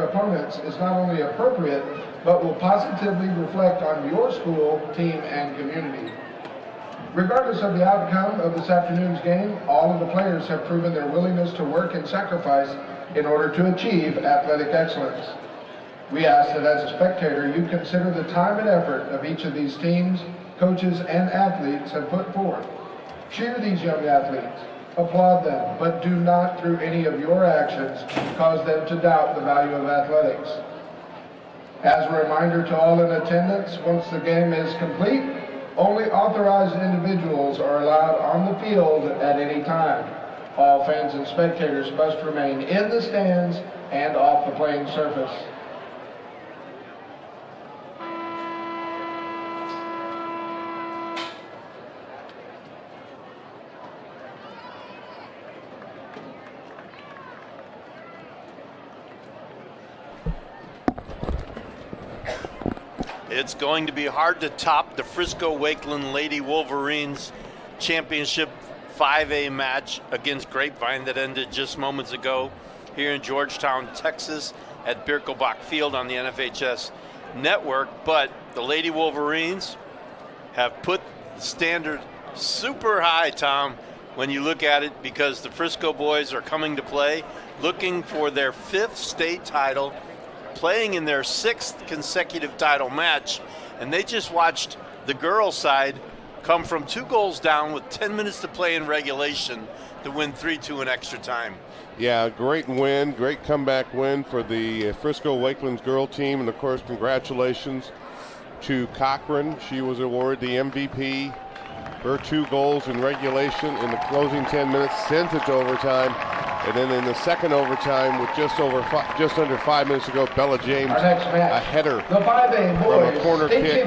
opponents is not only appropriate, but will positively reflect on your school, team, and community. Regardless of the outcome of this afternoon's game, all of the players have proven their willingness to work and sacrifice in order to achieve athletic excellence. We ask that as a spectator, you consider the time and effort of each of these teams, coaches, and athletes have put forth. Cheer these young athletes, applaud them, but do not, through any of your actions, cause them to doubt the value of athletics. As a reminder to all in attendance, once the game is complete, only authorized individuals are allowed on the field at any time. All fans and spectators must remain in the stands and off the playing surface. It's going to be hard to top the Frisco-Wakeland Lady Wolverines Championship 5A match against Grapevine that ended just moments ago here in Georgetown, Texas at Birkelbach Field on the NFHS network. But the Lady Wolverines have put the standard super high, Tom, when you look at it, because the Frisco boys are coming to play, looking for their 5th state title, playing in their 6th consecutive title match, and they just watched the girls' side come from 2 goals down with 10 minutes to play in regulation to win 3-2 in extra time. Yeah, great win, great comeback win for the Frisco-Wakeland's girl team, and of course congratulations to Cochran. She was awarded the MVP. Her 2 goals in regulation in the closing 10 minutes sent it to overtime. And then in the second overtime, with just under 5 minutes to go, Bella James, a header from a corner kick,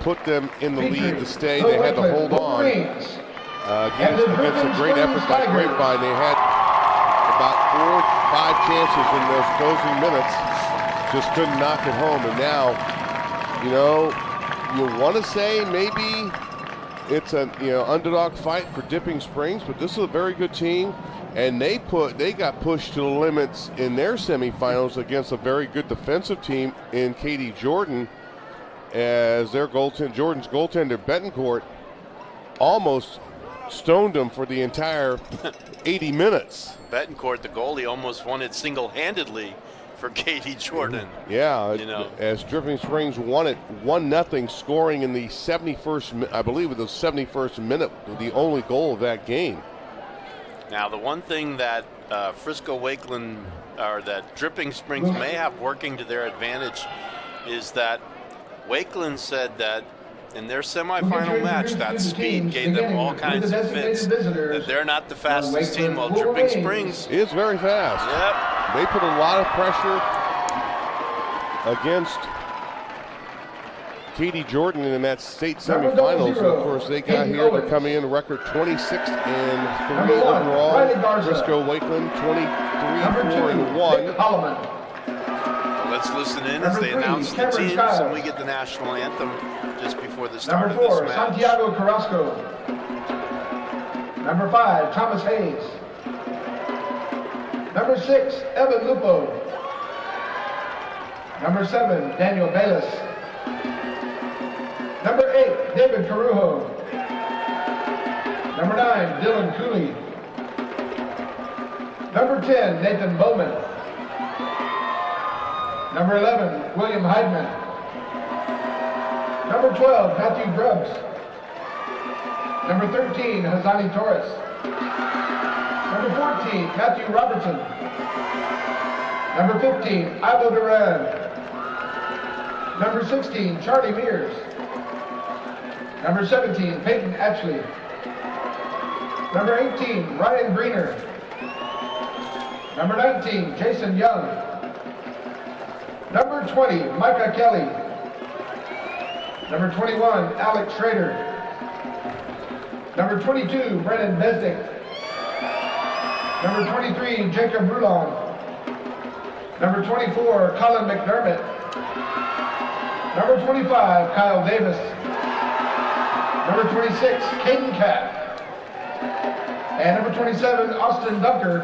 put them in the lead to stay. They had to hold on against a great effort by Grapevine. They had about 4 or 5 chances in those closing minutes, just couldn't knock it home. And now, you know, you want to say maybe it's an underdog fight for Dipping Springs, but this is a very good team. And they got pushed to the limits in their semifinals against a very good defensive team in Katie Jordan, as their Jordan's goaltender Betancourt almost stoned them for the entire 80 minutes. Betancourt, the goalie, almost won it single-handedly for Katie Jordan. Yeah, as Dripping Springs won it 1-0, scoring in the 71st, I believe it was the 71st minute, the only goal of that game. Now, the one thing that Frisco-Wakeland, or that Dripping Springs may have working to their advantage, is that Wakeland said that in their semifinal match, that speed gave them all kinds of fits, that they're not the fastest team, while Dripping Springs is very fast. Yep. They put a lot of pressure against Katie Jordan in that state semifinals. And of course, they got here to come in record 26-3 overall. Frisco-Wakeland 23-4-1. Let's listen in as they announce the teams, and we get the national anthem just before the start of this match. Santiago Carrasco. Number 5, Thomas Hayes. Number 6, Evan Lupo. Number 7, Daniel Bayless. Number 8, David Carujo. Number 9, Dylan Cooley. Number 10, Nathan Bowman. Number 11, William Heidman. Number 12, Matthew Grubbs. Number 13, Hazani Torres. Number 14, Matthew Robertson. Number 15, Ivo Duran. Number 16, Charlie Mears. Number 17, Peyton Atchley. Number 18, Ryan Greener. Number 19, Jason Young. Number 20, Micah Kelly. Number 21, Alex Schrader. Number 22, Brennan Besnick. Number 23, Jacob Rulon. Number 24, Colin McDermott. Number 25, Kyle Davis. Number 26, Caden Cat. And number 27, Austin Dunker.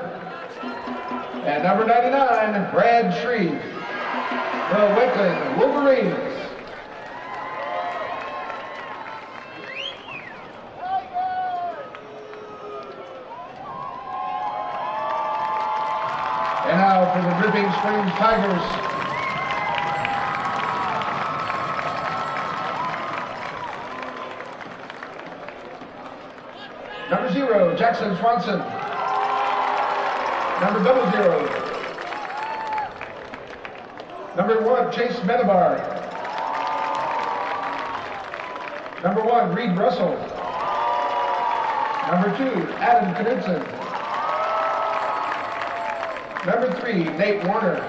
And number 99, Brad Shreve, the Wakeland Wolverines. And now for the Dripping Springs Tigers. Number 0, Jackson Swanson. Number 00. Number 1, Chase Menabar. Number 1, Reed Russell. Number 2, Adam Knudsen. Number 3, Nate Warner.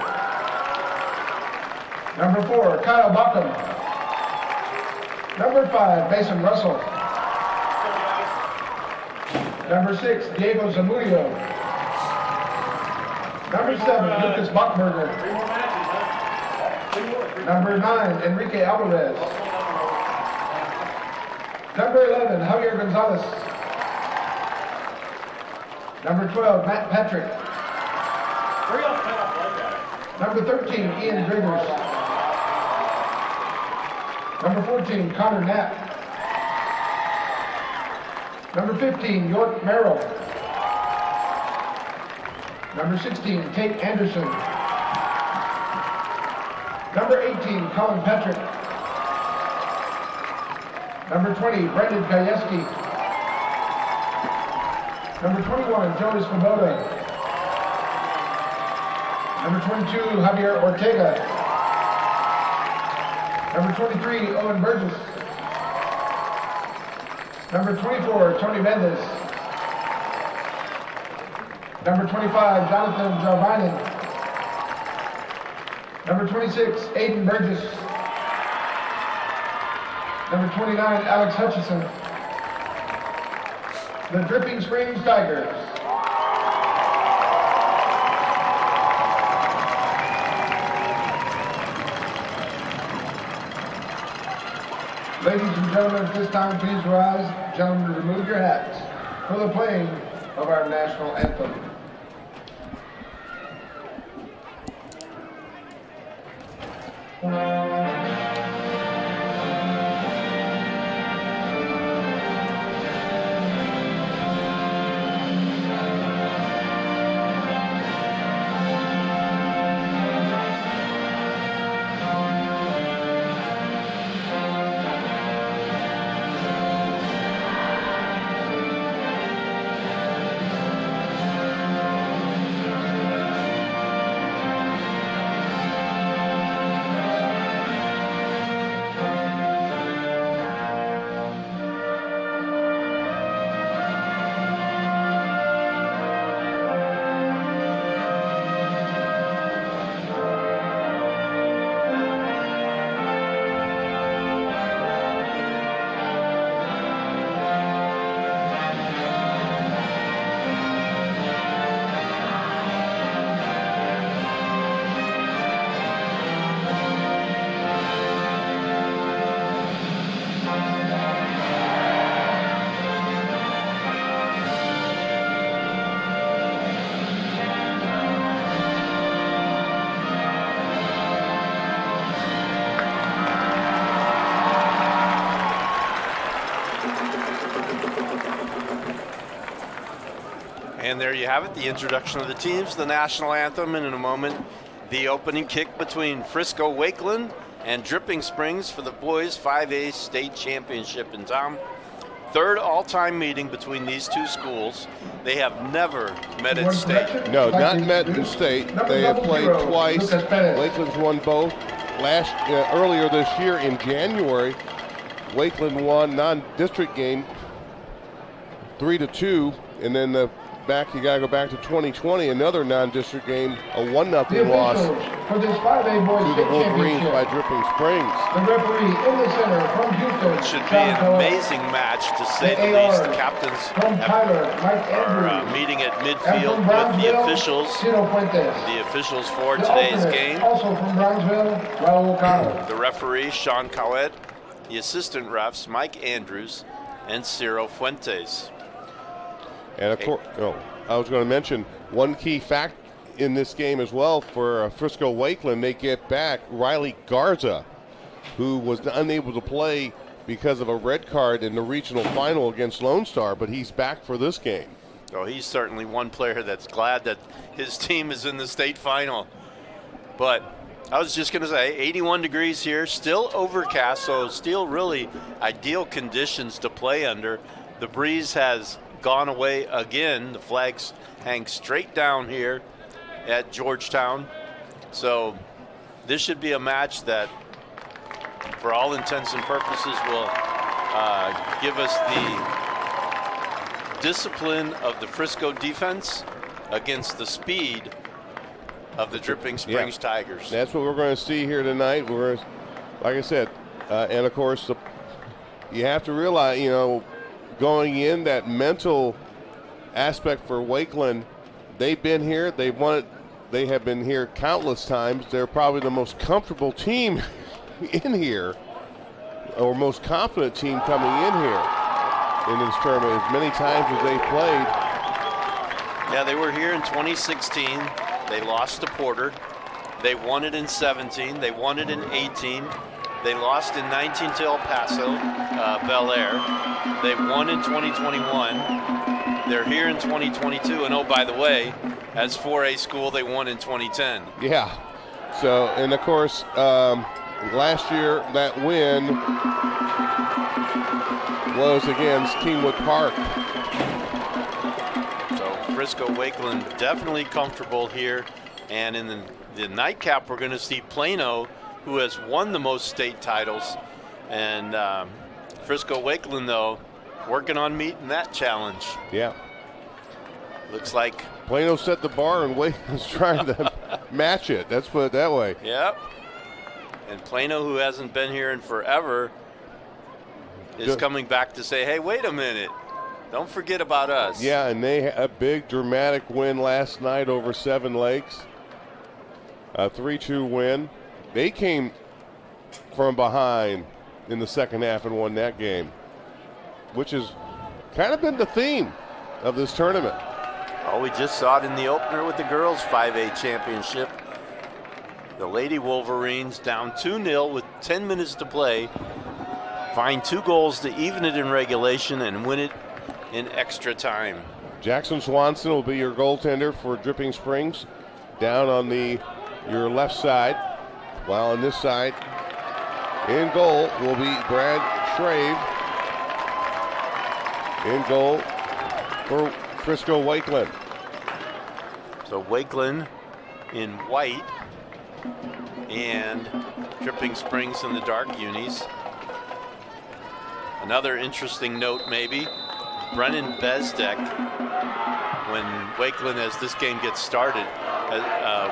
Number 4, Kyle Bockham. Number 5, Mason Russell. Number 6, Diego Zamudio. Number 7, Lucas Bachberger. Number 9, Enrique Alvarez. Number 11, Javier Gonzalez. Number 12, Matt Patrick. Number 13, Ian Griggers. Number 14, Connor Knapp. Number 15, York Merrill. Number 16, Tate Anderson. Number 18, Colin Patrick. Number 20, Brendan Gajewski. Number 21, Jonas Svoboda. Number 22, Javier Ortega. Number 23, Owen Burgess. Number 24, Tony Mendez. Number 25, Jonathan Jarvinen. Number 26, Aiden Burgess. Number 29, Alex Hutchison. The Dripping Springs Tigers. Ladies and gentlemen, at this time, please rise. Gentlemen, remove your hats for the playing of our national anthem. And there you have it, the introduction of the teams, the national anthem, and in a moment, the opening kick between Frisco Wakeland and Dripping Springs for the boys 5A state championship in town. Third all-time meeting between these two schools. They have never met in state. No, not met in state. They have played twice. Wakeland's won both. Earlier this year in January, Wakeland won non-district game 3-2, and then you gotta go back to 2020, another non-district game, a 1-0 loss for this 5A boys to the Wolverines by Dripping Springs. The referee in the center from Houston. It should be an amazing match, to say the least. The captains are meeting at midfield with the officials. The officials for today's game. Also from Brownsville, Raul Connell. The referee, Sean Cowett. The assistant refs, Mike Andrews and Ciro Fuentes. And of course, I was going to mention one key in this game as well for Frisco Wakeland. They get back Riley Garza, who was unable to play because of a red card in the regional final against Lone Star, but he's back for this game. Oh, he's certainly one player that's glad that his team is in the state final. But I was just going to say, 81 degrees here, still overcast, so still really ideal conditions to play under. The breeze has gone away again. The flags hang straight down here at Georgetown. So this should be a match that, for all intents and purposes, will give us the discipline of the Frisco defense against the speed of the Dripping Springs Tigers. That's what we're going to see here tonight. We're, like I said, and of course, you have to realize, you know, going in, that mental aspect for Wakeland. They've been here. They have been here countless times. They're probably the most comfortable team in here, or most confident team coming in here in this tournament, as many times as they played. Yeah, they were here in 2016. They lost to Porter. They won it in 17. They won it in 18. They lost in 19 to El Paso, Bel Air. They won in 2021. They're here in 2022. And oh, by the way, as 4A school, they won in 2010. Yeah. So, and of course, last year that win was against Kingwood Park. So Frisco Wakeland definitely comfortable here. And in the nightcap, we're going to see Plano, who has won the most state titles. And Frisco Wakeland, though, working on meeting that challenge. Yeah. Looks like Plano set the bar and Wakeland's trying to match it. Let's put it that way. Yep. And Plano, who hasn't been here in forever, is coming back to say, hey, wait a minute. Don't forget about us. Yeah, and they had a big dramatic win last night over Seven Lakes. A 3-2 win. They came from behind in the second half and won that game, which has kind of been the theme of this tournament. Oh, we just saw it in the opener with the girls' 5A championship. The Lady Wolverines down 2-0 with 10 minutes to play, find 2 goals to even it in regulation and win it in extra time. Jackson Swanson will be your goaltender for Dripping Springs, down on your left side, while on this side, in goal will be Brad Shrave. In goal for Frisco Wakeland. So Wakeland in white and Dripping Springs in the dark unis. Another interesting note maybe, Brennan Bezdek, when Wakeland, as this game gets started,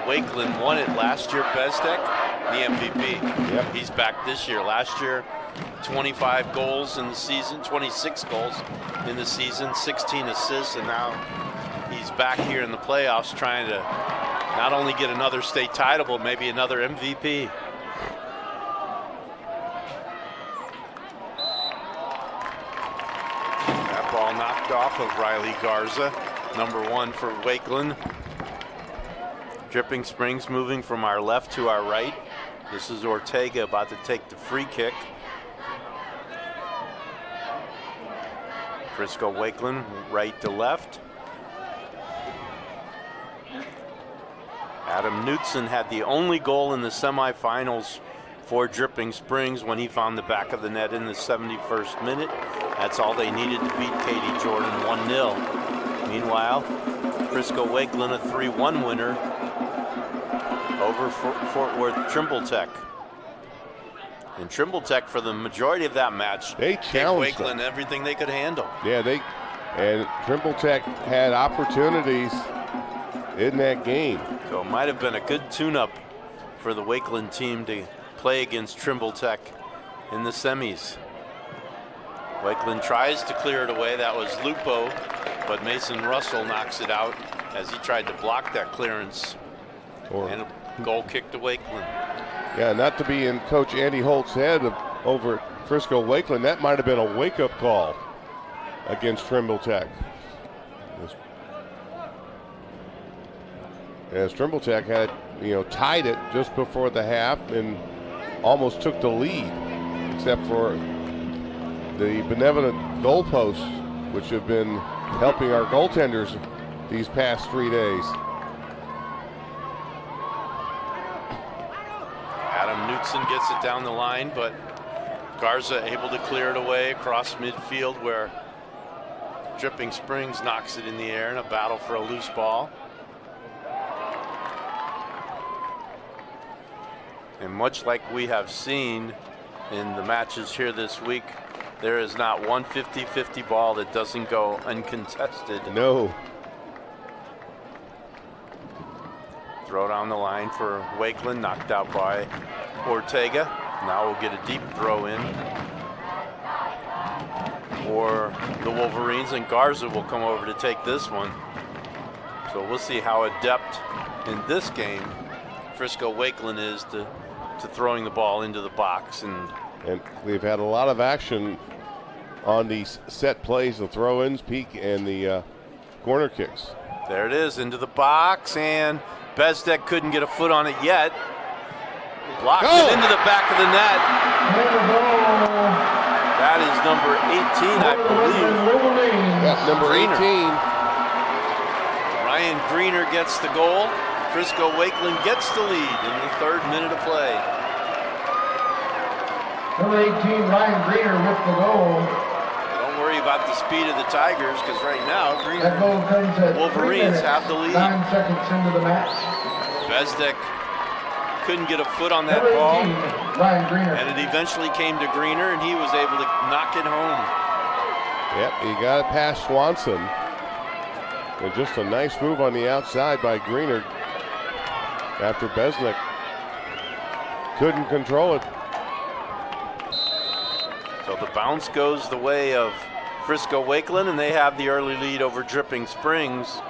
Wakeland won it last year. Bezdek, the MVP. Yep. He's back this year. Last year, 25 goals in the season, 26 goals in the season, 16 assists, and now he's back here in the playoffs trying to not only get another state title, but maybe another MVP. That ball knocked off of Riley Garza, number 1 for Wakeland. Dripping Springs moving from our left to our right. This is Ortega about to take the free kick. Frisco Wakeland right to left. Adam Knutson had the only goal in the semifinals for Dripping Springs when he found the back of the net in the 71st minute. That's all they needed to beat Katie Jordan 1-0. Meanwhile, Frisco Wakeland a 3-1 winner over Fort Worth Trimble Tech. And Trimble Tech, for the majority of that match, they challenged Wakeland everything they could handle. Yeah, and Trimble Tech had opportunities in that game. So it might have been a good tune-up for the Wakeland team to play against Trimble Tech in the semis. Wakeland tries to clear it away. That was Lupo, but Mason Russell knocks it out as he tried to block that clearance. And a goal kick to Wakeland. Yeah, not to be in Coach Andy Holt's head over at Frisco Wakeland. That might have been a wake-up call against Trimble Tech. as Trimble Tech had, tied it just before the half and almost took the lead, except for the benevolent goalposts, which have been helping our goaltenders these past 3 days. Adam Knutson gets it down the line, but Garza able to clear it away across midfield, where Dripping Springs knocks it in the air in a battle for a loose ball. And much like we have seen in the matches here this week, there is not one 50-50 ball that doesn't go uncontested. No. Throw down the line for Wakeland, knocked out by Ortega. Now we'll get a deep throw in for the Wolverines, and Garza will come over to take this one. So we'll see how adept in this game Frisco Wakeland is to throwing the ball into the box. And we've had a lot of action on these set plays, the throw-ins, peak, and the corner kicks. There it is, into the box, and Bezdek couldn't get a foot on it yet. Blocked it into the back of the net. That is number 18, I believe. That's number Greener. 18. Ryan Greener gets the goal. Frisco Wakeland gets the lead in the 3rd minute of play. Number 18, Ryan Greener with the goal. Don't worry about the speed of the Tigers, because right now That goal comes at Wolverines have the lead. 9 seconds into the match. Bezdek couldn't get a foot on that Number 18, ball, Ryan Greener. and it eventually came to Greener, and he was able to knock it home. Yep, he got it past Swanson. And just a nice move on the outside by Greener after Besnick couldn't control it. So the bounce goes the way of Frisco Wakeland, and they have the early lead over Dripping Springs.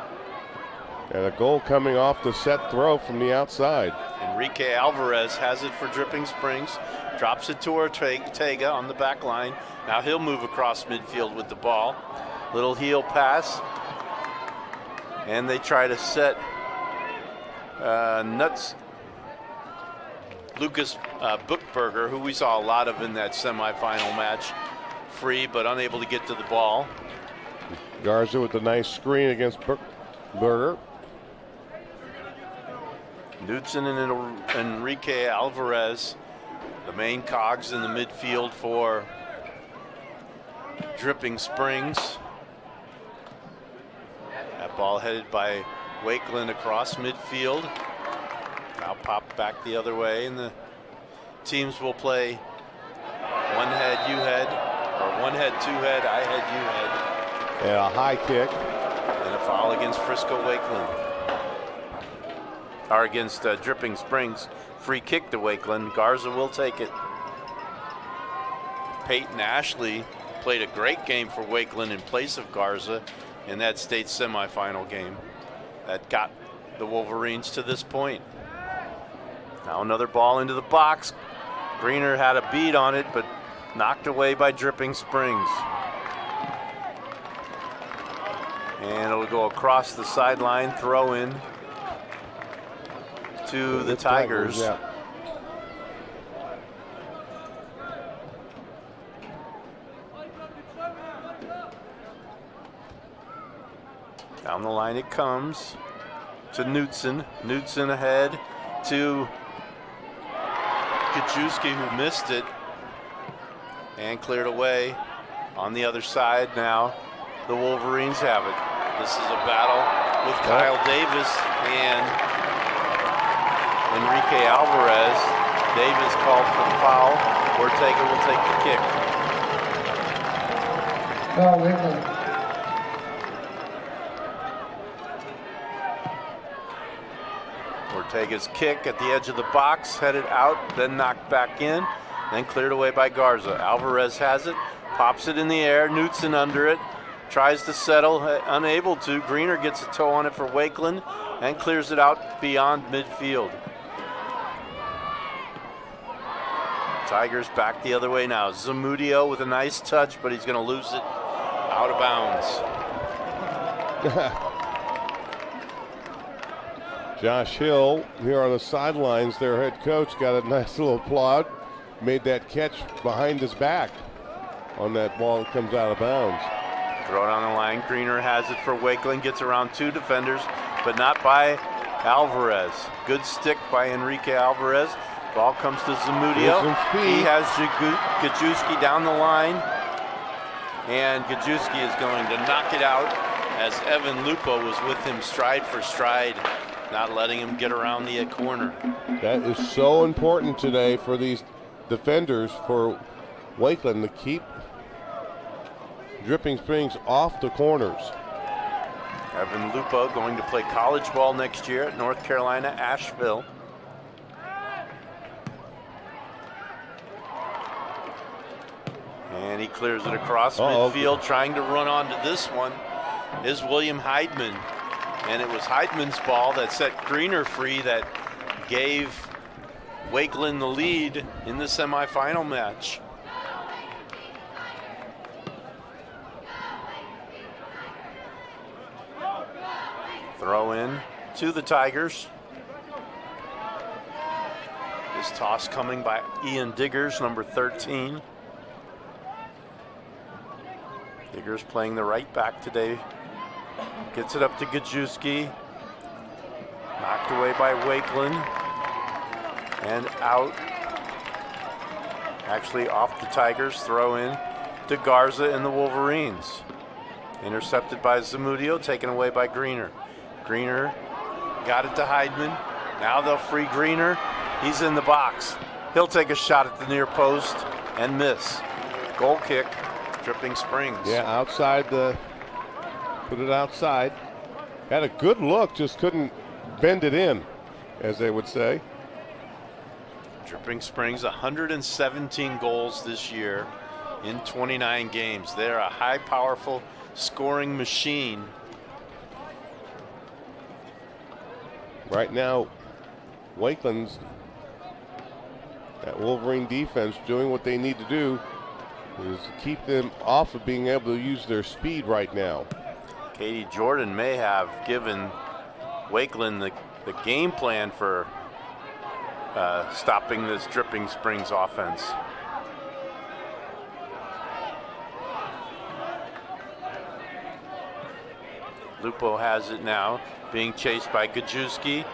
And a goal coming off the set throw from the outside. Enrique Alvarez has it for Dripping Springs, drops it to Ortega on the back line. Now he'll move across midfield with the ball. Little heel pass, and they try to set Lucas Bookberger, who we saw a lot of in that semifinal match, free but unable to get to the ball. Garza with a nice screen against Bookberger. Knutson and Enrique Alvarez, the main cogs in the midfield for Dripping Springs. That ball headed by Wakeland across midfield. Now popped back the other way, and the teams will play one head, you head, or one head, two head, I head, you head. And a high kick. And a foul against Frisco Wakeland. Or against Dripping Springs. Free kick to Wakeland. Garza will take it. Peyton Ashley played a great game for Wakeland in place of Garza in that state semifinal game that got the Wolverines to this point. Now another ball into the box. Greener had a beat on it, but knocked away by Dripping Springs. And it'll go across the sideline, throw in to the Tigers. Yeah. Down the line it comes to Knutson. Knutson ahead to Kajewski, who missed it and cleared away. On the other side now, the Wolverines have it. This is a battle with Kyle Davis and Enrique Alvarez. Davis called for the foul. Ortega will take the kick. Foul, Wakeland. Ortega's kick at the edge of the box, headed out, then knocked back in, then cleared away by Garza. Alvarez has it, pops it in the air, Knutson under it, tries to settle, unable to. Greener gets a toe on it for Wakeland and clears it out beyond midfield. Tigers back the other way now. Zamudio with a nice touch, but he's going to lose it out of bounds. Josh Hill here on the sidelines, their head coach, got a nice little applaud. Made that catch behind his back on that ball that comes out of bounds. Throw it on the line. Greener has it for Wakeland. Gets around 2 defenders, but not by Alvarez. Good stick by Enrique Alvarez. Ball comes to Zamudio. He has Gajewski down the line, and Gajewski is going to knock it out as Evan Lupo was with him stride for stride, not letting him get around the corner. That is so important today for these defenders for Wakeland to keep Dripping Springs off the corners. Evan Lupo going to play college ball next year at North Carolina, Asheville. And he clears it across midfield, trying to run onto this one is William Heidman. And it was Heidman's ball that set Greener free that gave Wakeland the lead in the semifinal match. Throw in to the Tigers. This toss coming by Ian Diggers, number 13. Diggers playing the right back today. Gets it up to Gajewski. Knocked away by Wakeland. And out. Actually off the Tigers. Throw in to Garza and the Wolverines. Intercepted by Zamudio, taken away by Greener. Greener got it to Heidman. Now they'll free Greener. He's in the box. He'll take a shot at the near post and miss. Goal kick, Dripping Springs. Yeah, outside put it outside. Had a good look, just couldn't bend it in, as they would say. Dripping Springs, 117 goals this year in 29 games. They're a high, powerful scoring machine. Right now, Wakeland's, that Wolverine defense, doing what they need to do is keep them off of being able to use their speed right now. Katie Jordan may have given Wakeland the game plan for stopping this Dripping Springs offense. Lupo has it now, being chased by Gajewski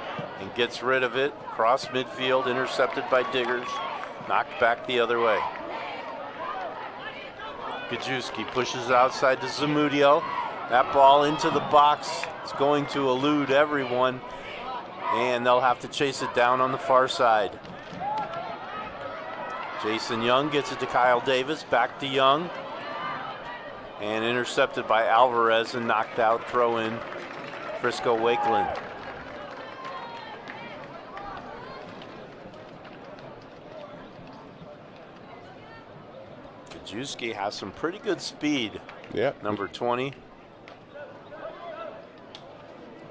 and gets rid of it. Cross midfield, intercepted by Diggers, knocked back the other way. Gajewski pushes it outside to Zamudio. That ball into the box. It's going to elude everyone, and they'll have to chase it down on the far side. Jason Young gets it to Kyle Davis, back to Young, and intercepted by Alvarez and knocked out. Throw in Frisco Wakeland. Gajewski has some pretty good speed. Yep. Number 20.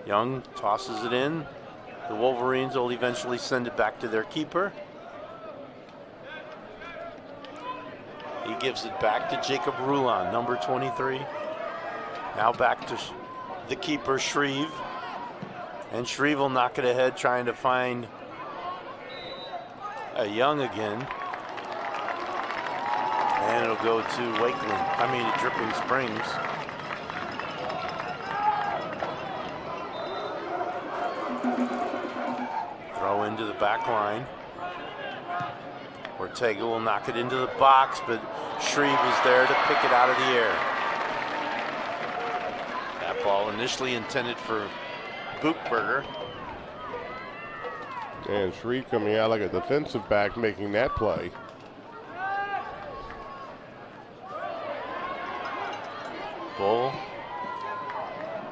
Young tosses it in. The Wolverines will eventually send it back to their keeper. He gives it back to Jacob Rulon, number 23. Now back to the keeper, Shreve. And Shreve will knock it ahead, trying to find a Young again. And it'll go to Dripping Springs. Throw into the back line. Ortega will knock it into the box, but Shreve is there to pick it out of the air. That ball initially intended for Buchberger. And Shreve coming out like a defensive back, making that play. Bull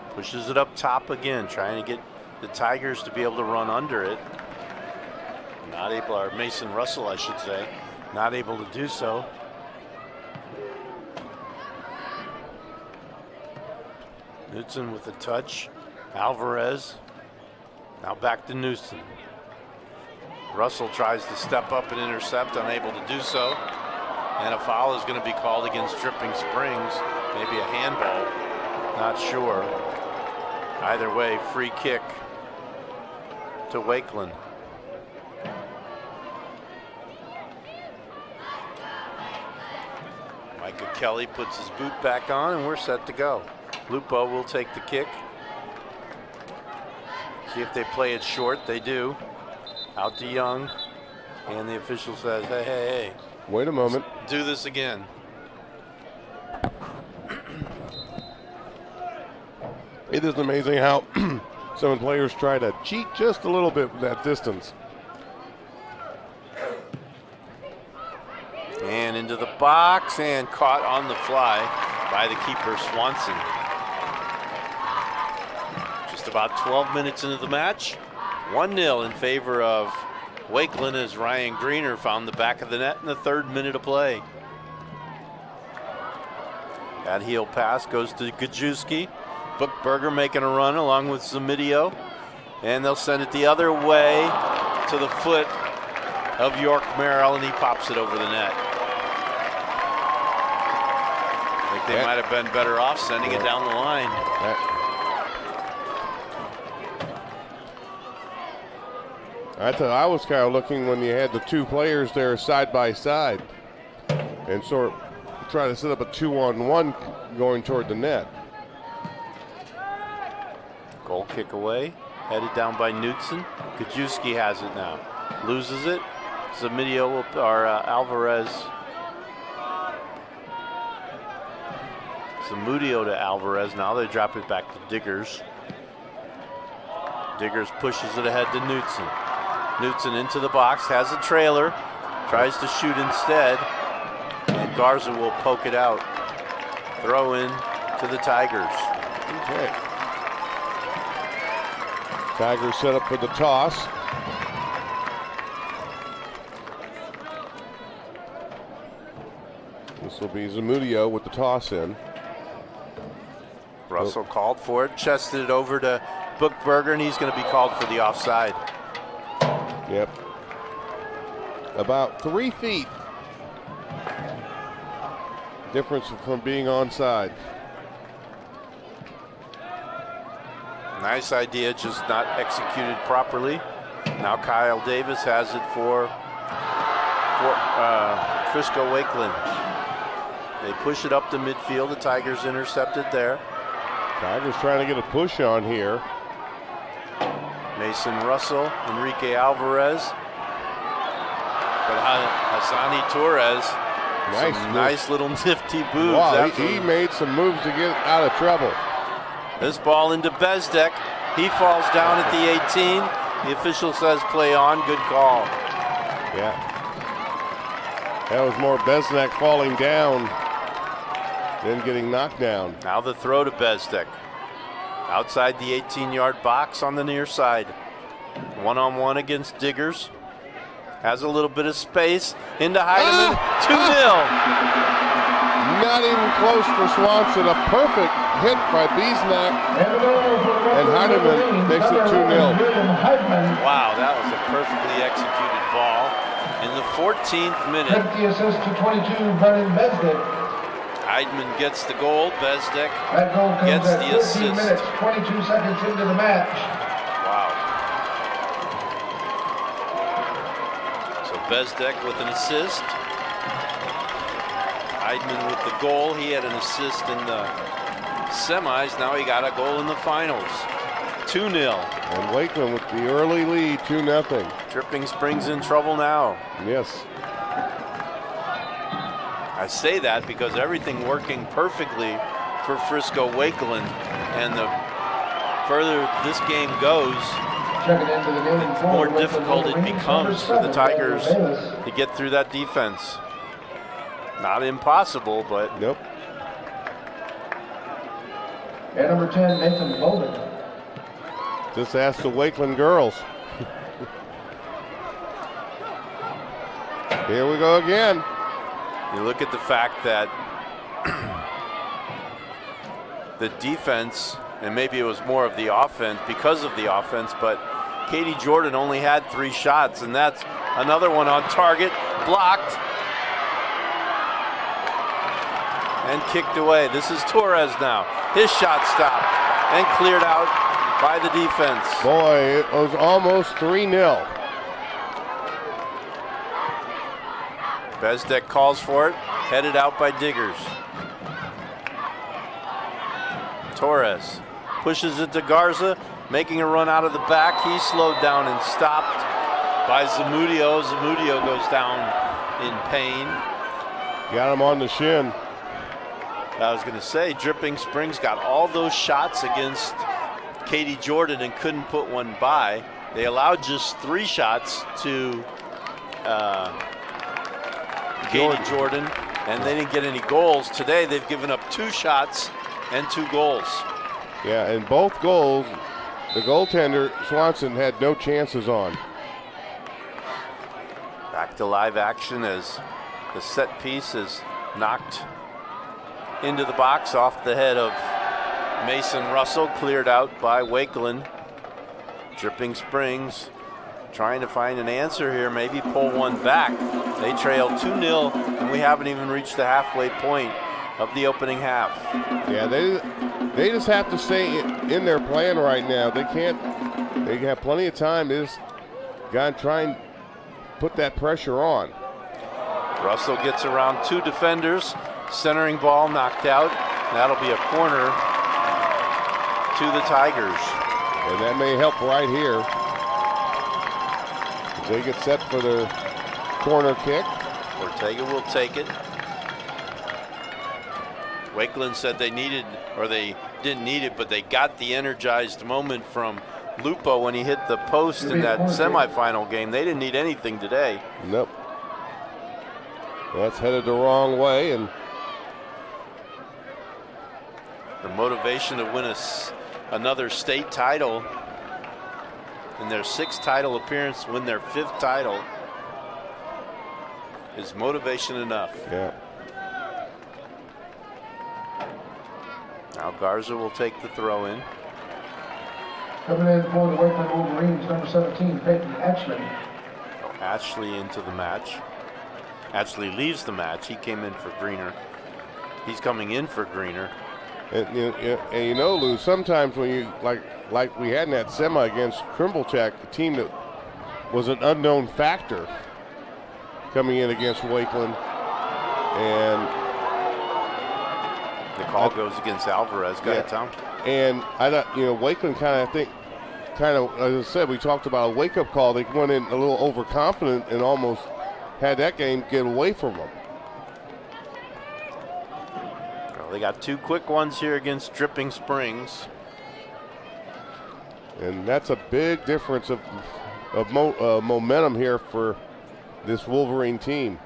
pushes it up top again, trying to get the Tigers to be able to run under it. Not able, or Mason Russell, I should say, not able to do so. Knudsen with a touch. Alvarez. Now back to Newsom. Russell tries to step up and intercept, unable to do so. And a foul is going to be called against Dripping Springs. Maybe a handball. Not sure. Either way, free kick to Wakeland. Micah Kelly puts his boot back on, and we're set to go. Lupo will take the kick. See if they play it short. They do. Out to Young. And the official says, hey, hey, hey. Wait a moment. Let's do this again. It is amazing how some players try to cheat just a little bit with that distance. And into the box and caught on the fly by the keeper, Swanson. Just about 12 minutes into the match. 1-0 in favor of Wakeland as Ryan Greener found the back of the net in the 3rd minute of play. That heel pass goes to Gajewski. Bookberger making a run along with Zamidio. And they'll send it the other way to the foot of York Merrill, and he pops it over the net. I think they might have been better off sending it down the line. I thought I was kind of looking when you had the two players there side by side and sort of try to set up a 2-on-1 going toward the net. Goal kick away, headed down by Knutson. Gajewski has it now. Loses it. Zamidio or Alvarez. Zamudio to Alvarez. Now they drop it back to Diggers. Diggers pushes it ahead to Knutson. Knutson into the box, has a trailer, tries to shoot instead, and Garza will poke it out. Throw in to the Tigers. Okay. Tigers set up for the toss. This will be Zamudio with the toss in. Russell called for it, chested it over to Bookberger, and he's going to be called for the offside. Yep. About 3 feet difference from being onside. Nice idea, just not executed properly. Now Kyle Davis has it for Frisco Wakeland. They push it up to midfield. The Tigers intercepted there. Tigers trying to get a push on here. Mason Russell, Enrique Alvarez. But Hassani Torres, nice little nifty moves. Wow, he made some moves to get out of trouble. This ball into Bezdek. He falls down at the 18. The official says play on. Good call. Yeah. That was more Bezdek falling down than getting knocked down. Now the throw to Bezdek. Outside the 18-yard box on the near side. 1-on-1 against Diggers. Has a little bit of space. Into Heidemann. 2-0. Not even close for Swanson. A perfect hit by Biesnack. And Heidemann makes it 2-0. Wow, that was a perfectly executed ball. In the 14th minute. The assist to 22, Brennan Bezdek. Heidemann gets the goal. Bezdek That goal comes gets at the 14 assist. minutes, 22 seconds into the match. Wow. So Bezdek with an assist. Heidemann with the goal. He had an assist in the semis. Now he got a goal in the finals. 2-0. And Lakeland with the early lead, 2-0. Dripping Springs in trouble now. Yes. I say that because everything working perfectly for Frisco Wakeland, and the further this game goes, the more difficult it becomes for the Tigers to get through that defense. Not impossible, but nope. And number 10, Nathan Bowden. Just ask the Wakeland girls. Here we go again. you look at the fact that the defense, and maybe it was more of the offense because of the offense, but Katie Jordan only had 3 shots, and that's another one on target, blocked, and kicked away. This is Torres now. His shot stopped and cleared out by the defense. Boy, it was almost 3-0. Bezdek calls for it, headed out by Diggers. Torres pushes it to Garza, making a run out of the back. He's slowed down and stopped by Zamudio. Zamudio goes down in pain. Got him on the shin. I was going to say, Dripping Springs got all those shots against Katie Jordan and couldn't put one by. They allowed just 3 shots to Katie Jordan, and they didn't get any goals. Today they've given up 2 shots and 2 goals. Yeah, and both goals, the goaltender, Swanson, had no chances on. Back to live action as the set piece is knocked into the box off the head of Mason Russell, cleared out by Wakeland. Dripping Springs trying to find an answer here, maybe pull one back. They trail 2-0, and we haven't even reached the halfway point of the opening half. Yeah, they just have to stay in their plan right now. They have plenty of time. They just got to try and put that pressure on. Russell gets around 2 defenders. Centering ball knocked out. That'll be a corner to the Tigers. And that may help right here. They get set for their corner kick. Ortega will take it. Wakeland said they needed, or they didn't need it, but they got the energized moment from Lupo when he hit the post in that semifinal game. They didn't need anything today. Nope. That's headed the wrong way, and the motivation to win another state title in their 6th title appearance, win their 5th title, is motivation enough. Yeah. Now Garza will take the throw in. Coming in for the Wakeland Wolverines, number 17, Peyton Ashley. Ashley into the match. Ashley leaves the match. He came in for Greener. He's coming in for Greener. And you know, Lou, sometimes when you, like we had in that semi against Trimble-Tech, a team that was an unknown factor coming in against Wakeland, and the call goes against Alvarez. Go ahead, Tom. And Wakeland kind of, as I said, we talked about a wake-up call. They went in a little overconfident and almost had that game get away from them. Well, they got 2 quick ones here against Dripping Springs. And that's a big difference of momentum here for this Wolverine team.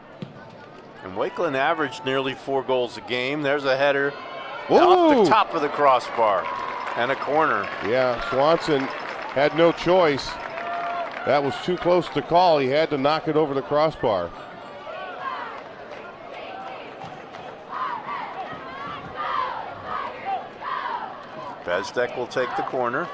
And Wakeland averaged nearly 4 goals a game. There's a header Whoa. off the top of the crossbar and a corner. Yeah, Swanson had no choice. That was too close to call. He had to knock it over the crossbar. Bezdek will take the corner.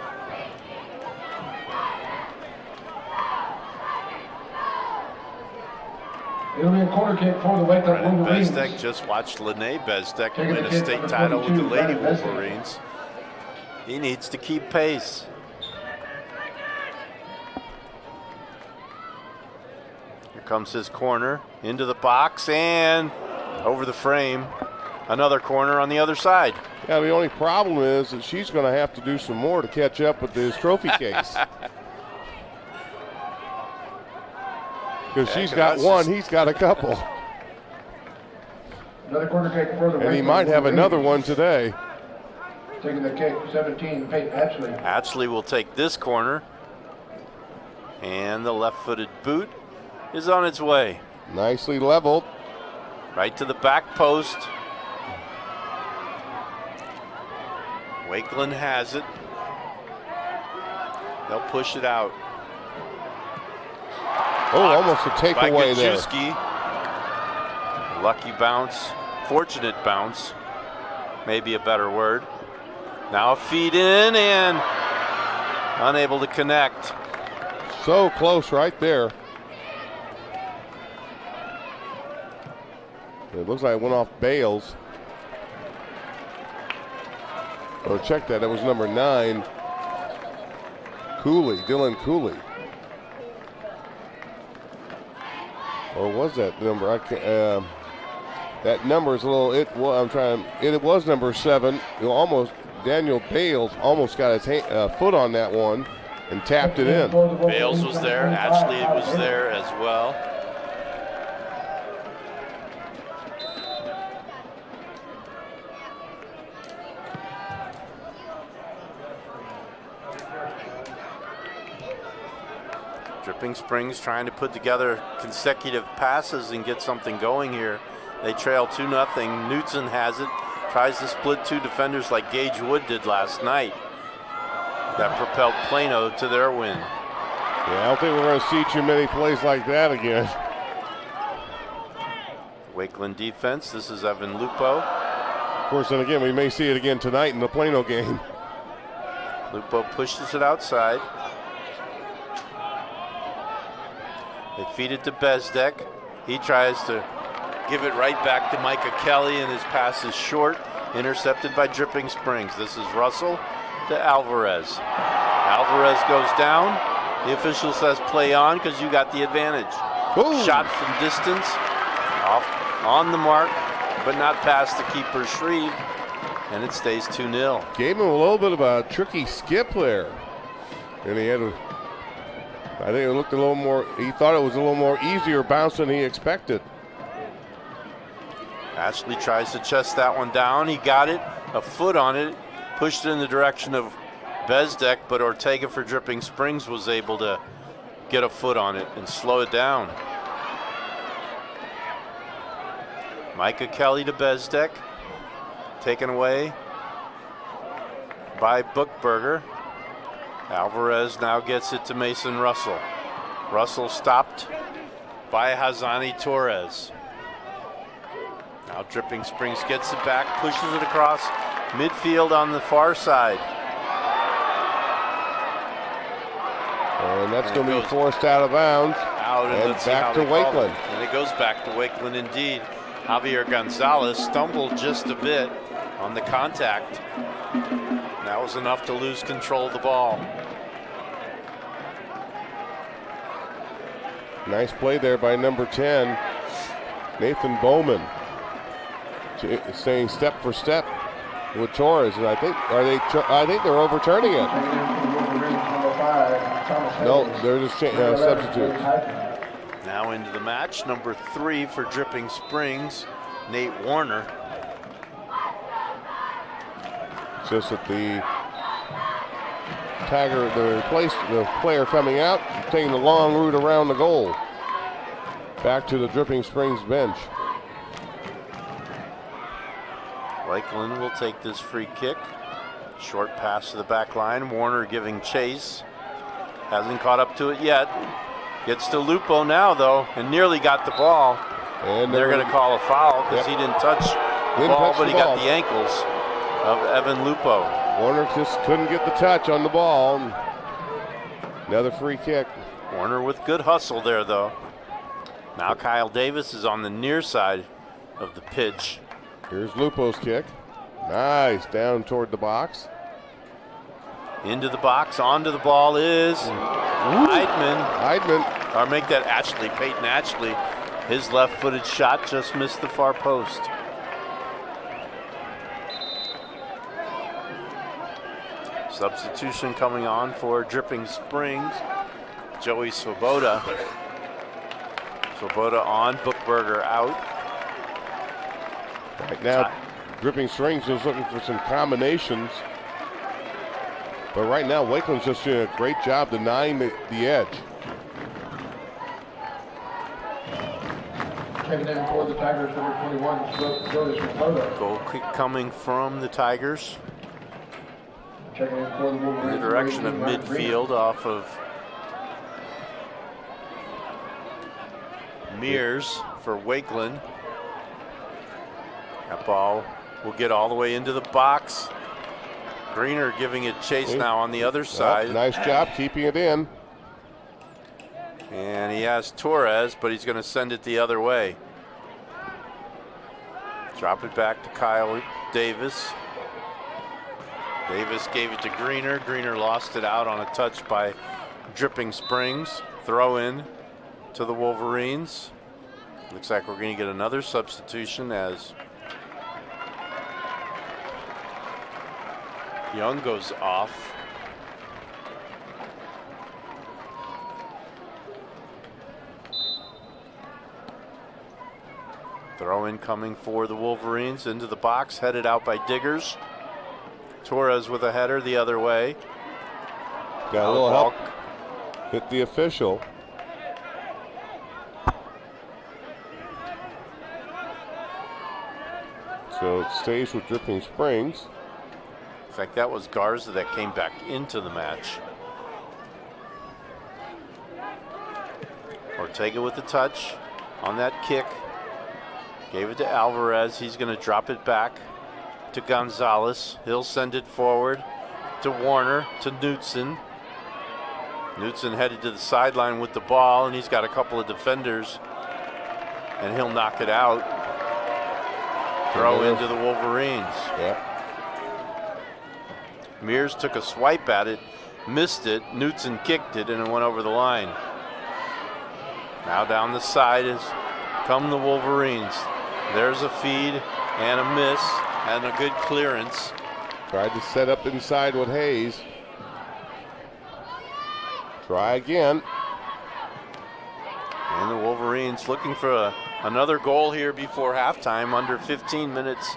It'll be a corner kick for the Wakeland Brennan Wolverines. Bezdek just watched Lene Bezdek Taking win the a kick state number title with the 22, Lady Brennan Bezdek. Wolverines. He needs to keep pace. Here comes his corner into the box and over the frame. Another corner on the other side. Yeah, the only problem is that she's going to have to do some more to catch up with this trophy case. Because she's got one, he's got a couple. Another corner kick for the And he Wakeland might have Wolverines. another one today. Taking the kick, 17, Peyton Ashley. Atchley will take this corner. And the left-footed boot is on its way. Nicely leveled. Right to the back post. Wakeland has it. They'll push it out. Oh, almost a takeaway there. Gajewski. Lucky bounce, fortunate bounce, maybe a better word. Now a feed in and unable to connect. So close right there. It looks like it went off Bales. Or check that, it was number 9. Dylan Cooley. Or was that number? I can't, that number is a little. It was number 7. Almost Daniel Bales almost got his foot on that one and tapped it in. Bales was there. Ashley was there as well. Dripping Springs trying to put together consecutive passes and get something going here. They trail 2-0. Knutson has it. Tries to split 2 defenders like Gage Wood did last night. That propelled Plano to their win. Yeah, I don't think we're going to see too many plays like that again. Wakeland defense. This is Evan Lupo. Of course, then again, we may see it again tonight in the Plano game. Lupo pushes it outside. They feed it to Bezdek. He tries to give it right back to Micah Kelly, and his pass is short, intercepted by Dripping Springs. This is Russell to Alvarez. Alvarez goes down. The official says play on because you got the advantage. Ooh. Shot from distance, off on the mark, but not past the keeper Shreve, and it stays 2-0. Gave him a little bit of a tricky skip there, and he had I think it looked a little more, he thought it was a little more easier bounce than he expected. Ashley tries to chest that one down. He got it, a foot on it, pushed it in the direction of Bezdek, but Ortega for Dripping Springs was able to get a foot on it and slow it down. Micah Kelly to Bezdek, taken away by Bookberger. Alvarez now gets it to Mason Russell. Russell stopped by Hazani Torres. Now Dripping Springs gets it back, pushes it across midfield on the far side. And that's going to be forced out of bounds. And back to Wakeland. And it goes back to Wakeland indeed. Javier Gonzalez stumbled just a bit on the contact. That was enough to lose control of the ball. Nice play there by number 10, Nathan Bowman, staying step for step with Torres, and I think they're overturning it. No, they're just substitutes. Now into the match, number 3 for Dripping Springs, Nate Warner. Just that the Tiger, the player coming out, taking the long route around the goal. Back to the Dripping Springs bench. Lakeland will take this free kick. Short pass to the back line. Warner giving chase. Hasn't caught up to it yet. Gets to Lupo now, though, and nearly got the ball. And they're going to call a foul because he didn't touch the ball, but he got the ankles of Evan Lupo. Warner just couldn't get the touch on the ball. Another free kick. Warner with good hustle there, though. Now Kyle Davis is on the near side of the pitch. Here's Lupo's kick. Nice, down toward the box. Into the box, onto the ball is Heidman. Or make that Peyton Ashley. His left-footed shot just missed the far post. Substitution coming on for Dripping Springs. Joey Swoboda. Swoboda on, Bookberger out. Right now, Dripping Springs is looking for some combinations. But right now, Wakeland's just doing a great job denying the edge. Checking in for the Tigers, number 21, Joey Swoboda. Goal kick coming from the Tigers. Checking in for the Wolverines. In the direction of midfield off of Mears for Wakeland. That ball will get all the way into the box. Greener giving it chase now on the other side. Nice job keeping it in. And he has Torres, but he's going to send it the other way. Drop it back to Kyle Davis. Davis gave it to Greener. Greener lost it out on a touch by Dripping Springs. Throw in to the Wolverines. Looks like we're going to get another substitution as Young goes off. Throw in coming for the Wolverines into the box, headed out by Diggers. Torres with a header the other way. Got a little help. Hit the official. So it stays with Dripping Springs. In fact, that was Garza that came back into the match. Ortega with the touch on that kick. Gave it to Alvarez. He's going to drop it back to Gonzalez. He'll send it forward to Warner, to Knutson. Knutson headed to the sideline with the ball, and he's got a couple of defenders, and he'll knock it out. Throw into the Wolverines. Yep. Mears took a swipe at it, missed it. Knutson kicked it, and it went over the line. Now down the side is come the Wolverines. There's a feed and a miss and a good clearance. Tried to set up inside with Hayes. Try again. And the Wolverines looking for another goal here before halftime. Under 15 minutes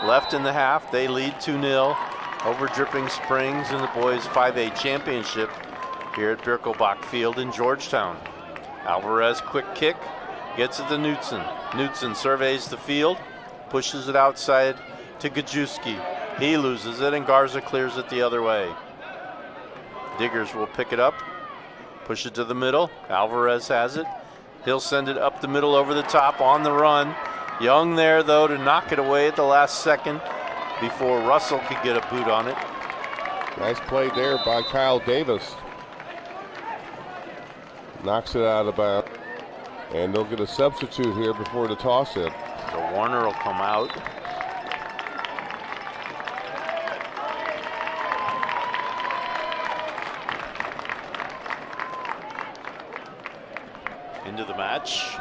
left in the half. They lead 2-0 over Dripping Springs in the boys 5A championship here at Birkelbach Field in Georgetown. Alvarez, quick kick, gets it to Knutson. Knutson surveys the field, pushes it outside to Gajewski. He loses it, and Garza clears it the other way. Diggers will pick it up, push it to the middle. Alvarez has it. He'll send it up the middle over the top on the run. Young there, though, to knock it away at the last second before Russell could get a boot on it. Nice play there by Kyle Davis. Knocks it out of bounds. And they'll get a substitute here before the toss-in. So Warner will come out. Into the match,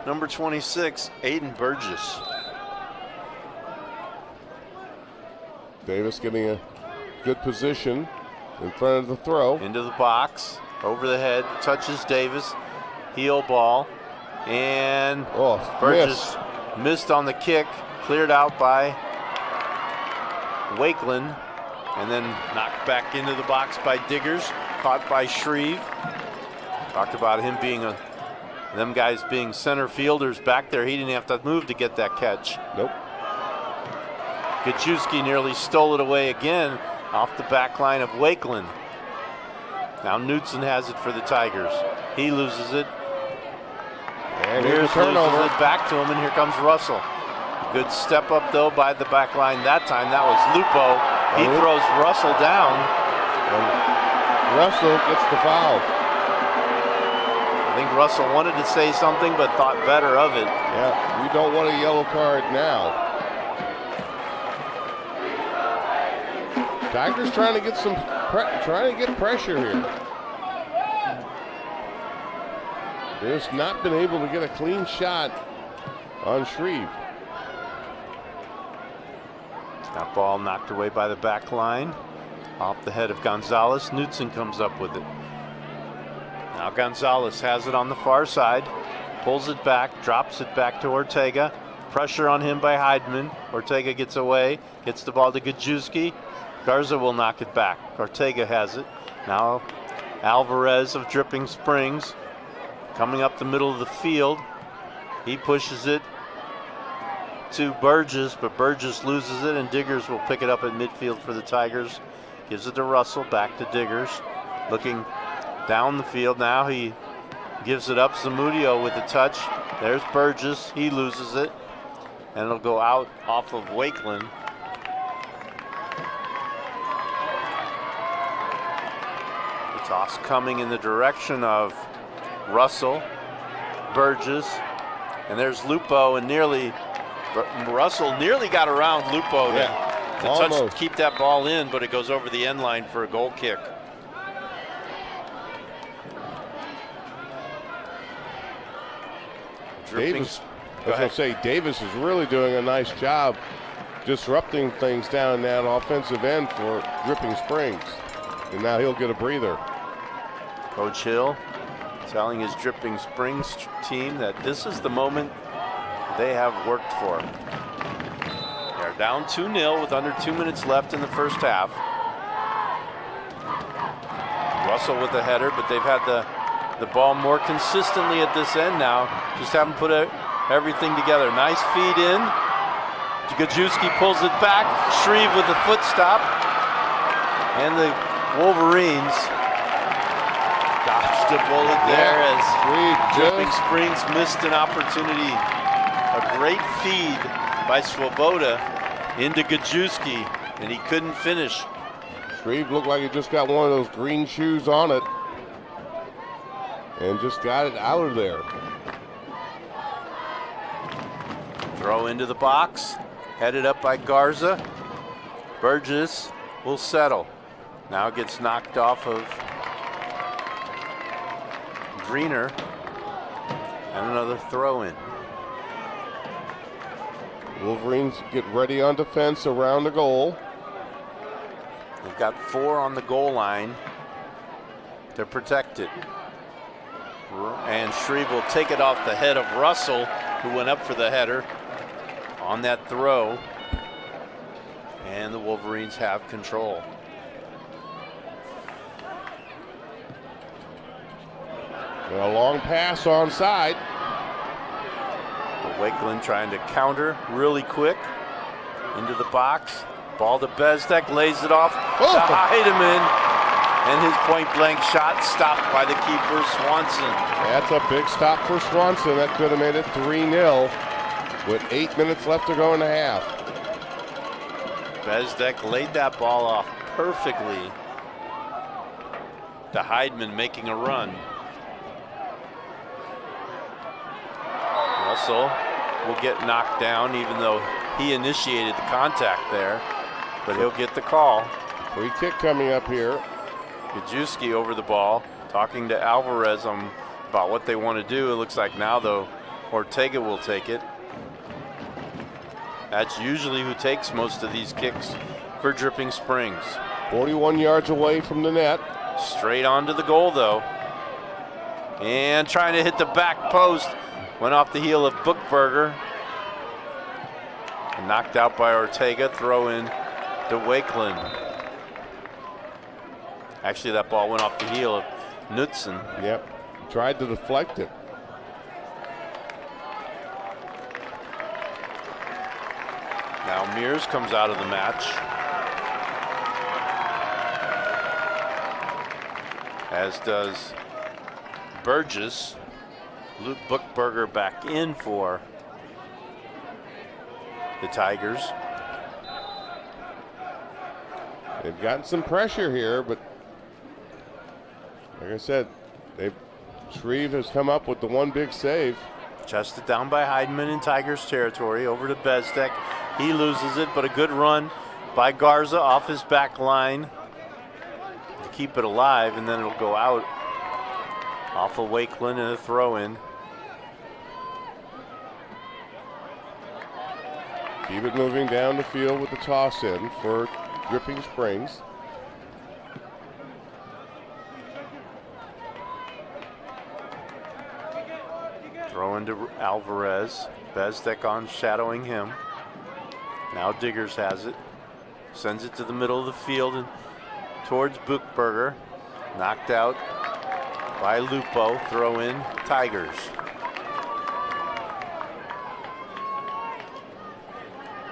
number 26, Aiden Burgess. Davis getting a good position in front of the throw. Into the box, over the head, touches Davis, heel ball, and Burgess missed on the kick, cleared out by Wakeland, and then knocked back into the box by Diggers, caught by Shreve. Talked about him being them guys being center fielders back there. He didn't have to move to get that catch. Nope. Gajewski nearly stole it away again off the back line of Wakeland. Now Knutson has it for the Tigers. He loses it. And here's a turnover. Loses it back to him, and here comes Russell. Good step up, though, by the back line that time. That was Lupo. He throws Russell down. And Russell gets the foul. I think Russell wanted to say something, but thought better of it. Yeah, you don't want a yellow card now. Tigers trying to get pressure here. They've just not been able to get a clean shot on Shreve. That ball knocked away by the back line. Off the head of Gonzalez. Knutson comes up with it. Now Gonzalez has it on the far side. Pulls it back, drops it back to Ortega. Pressure on him by Heidman. Ortega gets away, gets the ball to Gajewski. Garza will knock it back. Ortega has it. Now Alvarez of Dripping Springs coming up the middle of the field. He pushes it to Burgess, but Burgess loses it, and Diggers will pick it up at midfield for the Tigers. Gives it to Russell, back to Diggers. Looking down the field now, he gives it up. Zamudio with a touch. There's Burgess, he loses it, and it'll go out off of Wakeland. The toss coming in the direction of Russell, Burgess, and there's Lupo, and Russell nearly got around Lupo to to keep that ball in, but it goes over the end line for a goal kick. Davis, I was going to say, Davis is really doing a nice job disrupting things down that offensive end for Dripping Springs. And now he'll get a breather. Coach Hill telling his Dripping Springs team that this is the moment they have worked for. They're down 2-0 with under 2 minutes left in the first half. Russell with a header, but they've had the ball more consistently at this end now. Just haven't put everything together. Nice feed in. Gajewski pulls it back. Shreve with the foot stop. And the Wolverines dodged a bullet there as Dripping Springs missed an opportunity. A great feed by Swoboda into Gajewski, and he couldn't finish. Shreve looked like he just got one of those green shoes on it and just got it out of there. Throw into the box, headed up by Garza. Burgess will settle. Now gets knocked off of Greener, and another throw in. Wolverines get ready on defense around the goal. They've got 4 on the goal line to protect it. And Shreve will take it off the head of Russell, who went up for the header on that throw. And the Wolverines have control. And a long pass onside. Wakeland trying to counter really quick into the box. Ball to Bezdek, lays it off to Heidemann, and his point-blank shot stopped by the keeper, Swanson. That's a big stop for Swanson. That could have made it 3-0 with 8 minutes left to go in the half. Bezdek laid that ball off perfectly to Heidemann making a run. Russell will get knocked down even though he initiated the contact there, but he'll get the call. Free kick coming up here. Gajewski over the ball, talking to Alvarez about what they want to do. It looks like now, though, Ortega will take it. That's usually who takes most of these kicks for Dripping Springs. 41 yards away from the net. Straight onto the goal, though. And trying to hit the back post. Went off the heel of Bookberger. Knocked out by Ortega. Throw in to Wakeland. Actually, that ball went off the heel of Knudsen. Yep. Tried to deflect it. Now Mears comes out of the match. As does Burgess. Luke Bookberger back in for the Tigers. They've gotten some pressure here, but like I said, Shreve has come up with the one big save. Chested down by Heidemann in Tigers territory, over to Bezdek. He loses it, but a good run by Garza off his back line to keep it alive, and then it'll go out off of Wakeland and a throw in. Keep it moving down the field with the toss in for Dripping Springs. Throw into Alvarez. Bezdek on shadowing him. Now Diggers has it. Sends it to the middle of the field and towards Bookberger. Knocked out by Lupo. Throw in Tigers.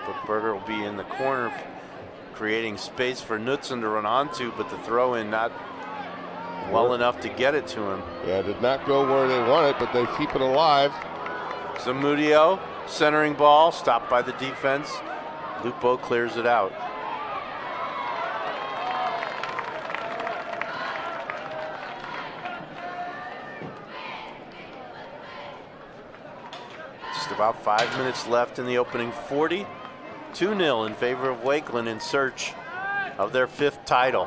Bookberger will be in the corner, creating space for Knudsen to run onto, but the throw in not well enough to get it to him. Yeah, did not go where they wanted, but they keep it alive. Zamudio, centering ball, stopped by the defense. Lupo clears it out. Just about 5 minutes left in the opening 40. 2-0 in favor of Wakeland in search of their 5th title.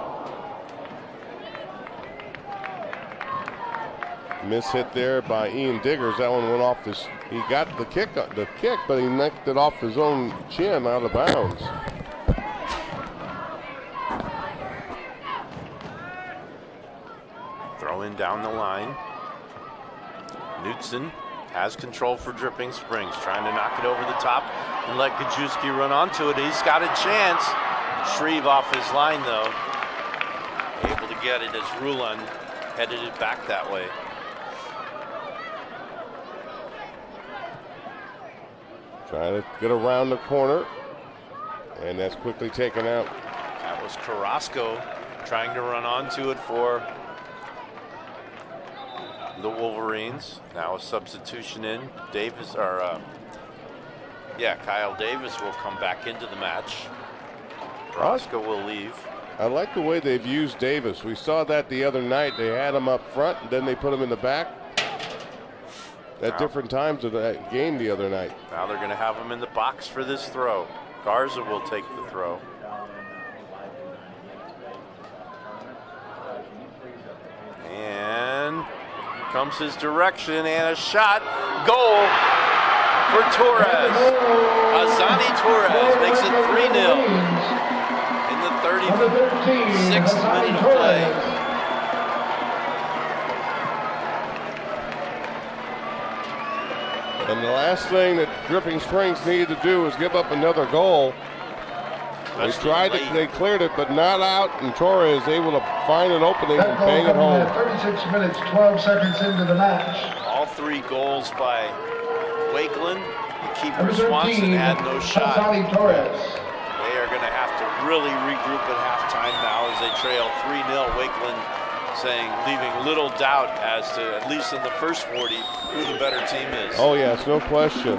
Miss hit there by Ian Diggers. That one went off his. He got the kick, but he knocked it off his own chin out of bounds. Throw in down the line. Knutson has control for Dripping Springs, trying to knock it over the top and let Gajewski run onto it. He's got a chance. Shreve off his line, though. Able to get it as Rulon headed it back that way. Trying to get around the corner, and that's quickly taken out. That was Carrasco trying to run onto it for the Wolverines. Now a substitution in. Kyle Davis will come back into the match. Carrasco will leave. I like the way they've used Davis. We saw that the other night. They had him up front, and then they put him in the back at different times of that game the other night. Now they're going to have him in the box for this throw. Garza will take the throw. And comes his direction, and a shot. Goal for Torres. Azani Torres makes it 3-0 in the 36th minute of play. And the last thing that Dripping Springs needed to do was give up another goal. They tried it, they cleared it, but not out, and Torres able to find an opening and bang it home. 36 minutes, 12 seconds into the match. All 3 goals by Wakeland. The keeper Swanson had no shot. Torres. They are going to have to really regroup at halftime now as they trail 3-0. Wakeland saying, leaving little doubt as to, at least in the first 40, who the better team is. Oh yes, no question.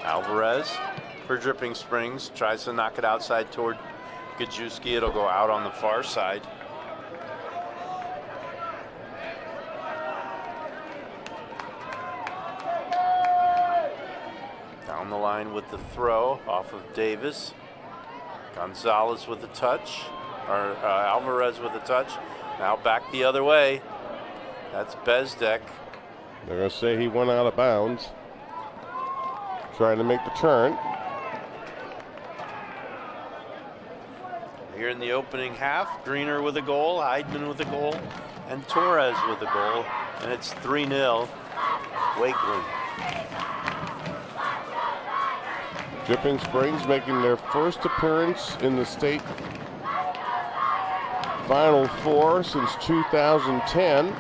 Alvarez for Dripping Springs tries to knock it outside toward Gajewski. It'll go out on the far side. Down the line with the throw off of Davis. Gonzalez with a touch, or Alvarez with a touch. Now back the other way. That's Bezdek. They're going to say he went out of bounds. Trying to make the turn. Here in the opening half, Greener with a goal, Heidman with a goal, and Torres with a goal, and it's 3-0 Wakeland. Dripping Springs making their first appearance in the state Final Four since 2010. And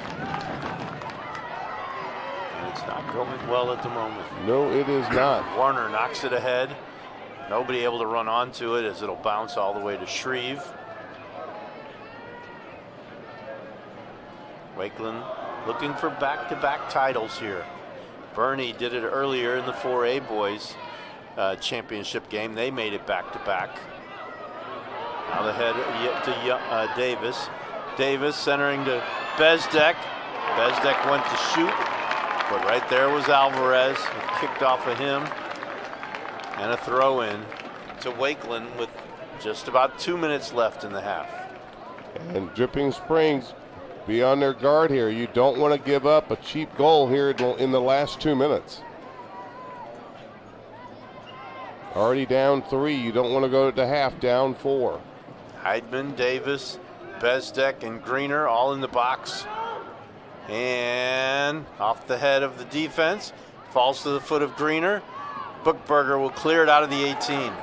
it's not going well at the moment. No, it is not. Warner knocks it ahead. Nobody able to run onto it as it'll bounce all the way to Shreve. Wakeland looking for back-to-back titles here. Bernie did it earlier in the 4A Boys championship game. They made it back-to-back. Now the head to Davis. Davis centering to Bezdek. Bezdek went to shoot, but right there was Alvarez. It kicked off of him. And a throw in to Wakeland with just about 2 minutes left in the half. And Dripping Springs, be on their guard here. You don't want to give up a cheap goal here in the last 2 minutes. Already down 3. You don't want to go to half down 4. Heidman, Davis, Bezdek, and Greener all in the box. And off the head of the defense. Falls to the foot of Greener. Bookberger will clear it out of the 18.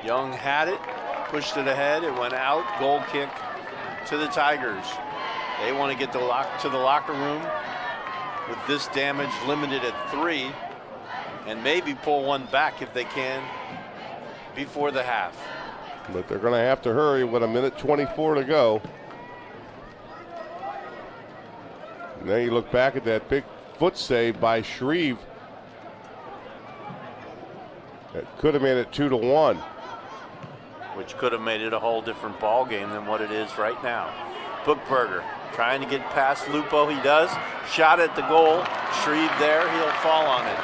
Young had it, pushed it ahead, it went out, goal kick to the Tigers. They want to get to the locker room with this damage limited at 3 and maybe pull one back if they can before the half. But they're going to have to hurry with 1:24 to go. Now you look back at that big foot save by Shreve. That could have made it 2-1. which could have made it a whole different ball game than what it is right now. Bookberger trying to get past Lupo. He does. Shot at the goal. Shreve there. He'll fall on it.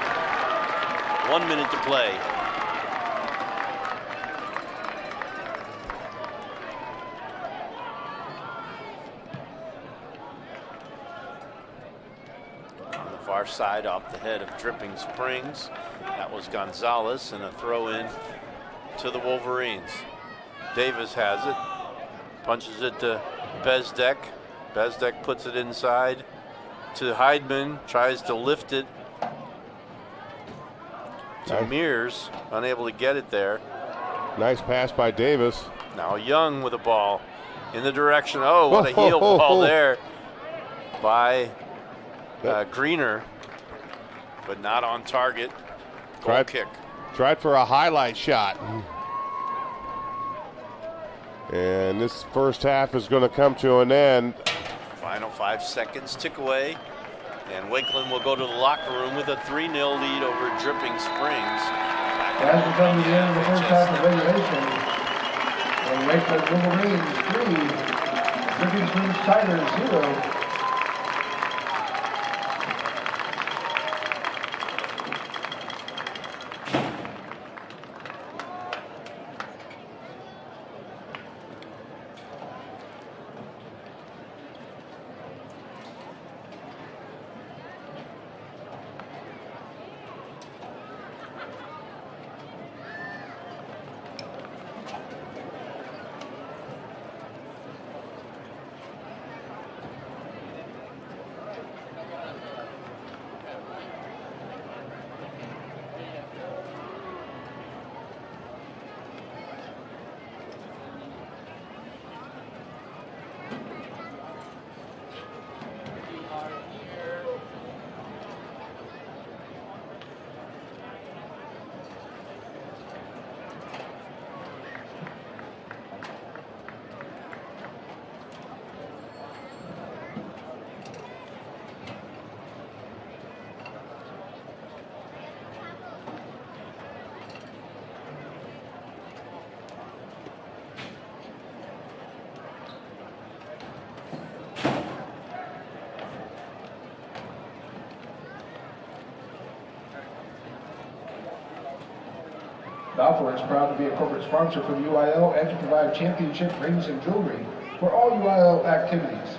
1 minute to play. On the far side, off the head of Dripping Springs. That was Gonzalez, and a throw in to the Wolverines. Davis has it. Punches it to Bezdek. Bezdek puts it inside to Heidman, tries to lift it to Mears, unable to get it there. Nice pass by Davis. Now Young with a ball in the direction. Oh, what a heel ball there by Greener, but not on target. Goal kick. Tried for a highlight shot. And this first half is going to come to an end. Final 5 seconds tick away, and Wakeland will go to the locker room with a 3-0 lead over Dripping Springs. As we come to the end of the first half of regulation, and Wakeland Wolverines 3, Dripping Springs Tigers 0. Balfour is proud to be a corporate sponsor for the UIL and to provide championship rings and jewelry for all UIL activities.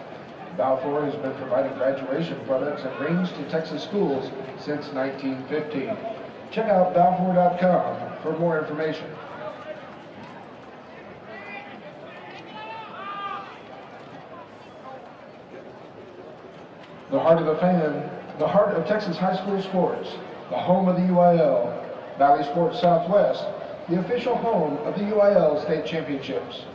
Balfour has been providing graduation products and rings to Texas schools since 1915. Check out balfour.com for more information. The heart of the fan, the heart of Texas high school sports, the home of the UIL, Valley Sports Southwest, the official home of the UIL State Championships.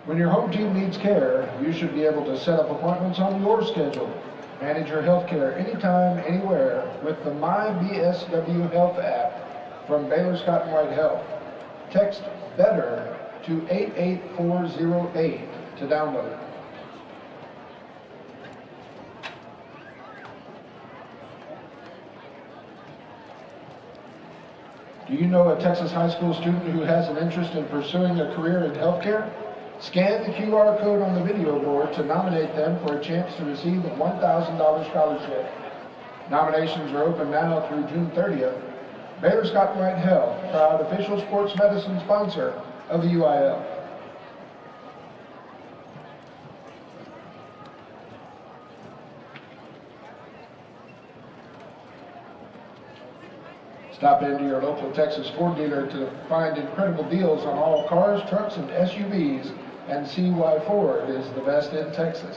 When your home team needs care, you should be able to set up appointments on your schedule. Manage your health care anytime, anywhere with the MyBSW Health app from Baylor Scott & White Health. Text BETTER to 88408 to download it. Do you know a Texas high school student who has an interest in pursuing a career in healthcare? Scan the QR code on the video board to nominate them for a chance to receive a $1,000 scholarship. Nominations are open now through June 30th. Baylor Scott & White Health, proud official sports medicine sponsor of the UIL. Stop into your local Texas Ford dealer to find incredible deals on all cars, trucks, and SUVs, and see why Ford is the best in Texas.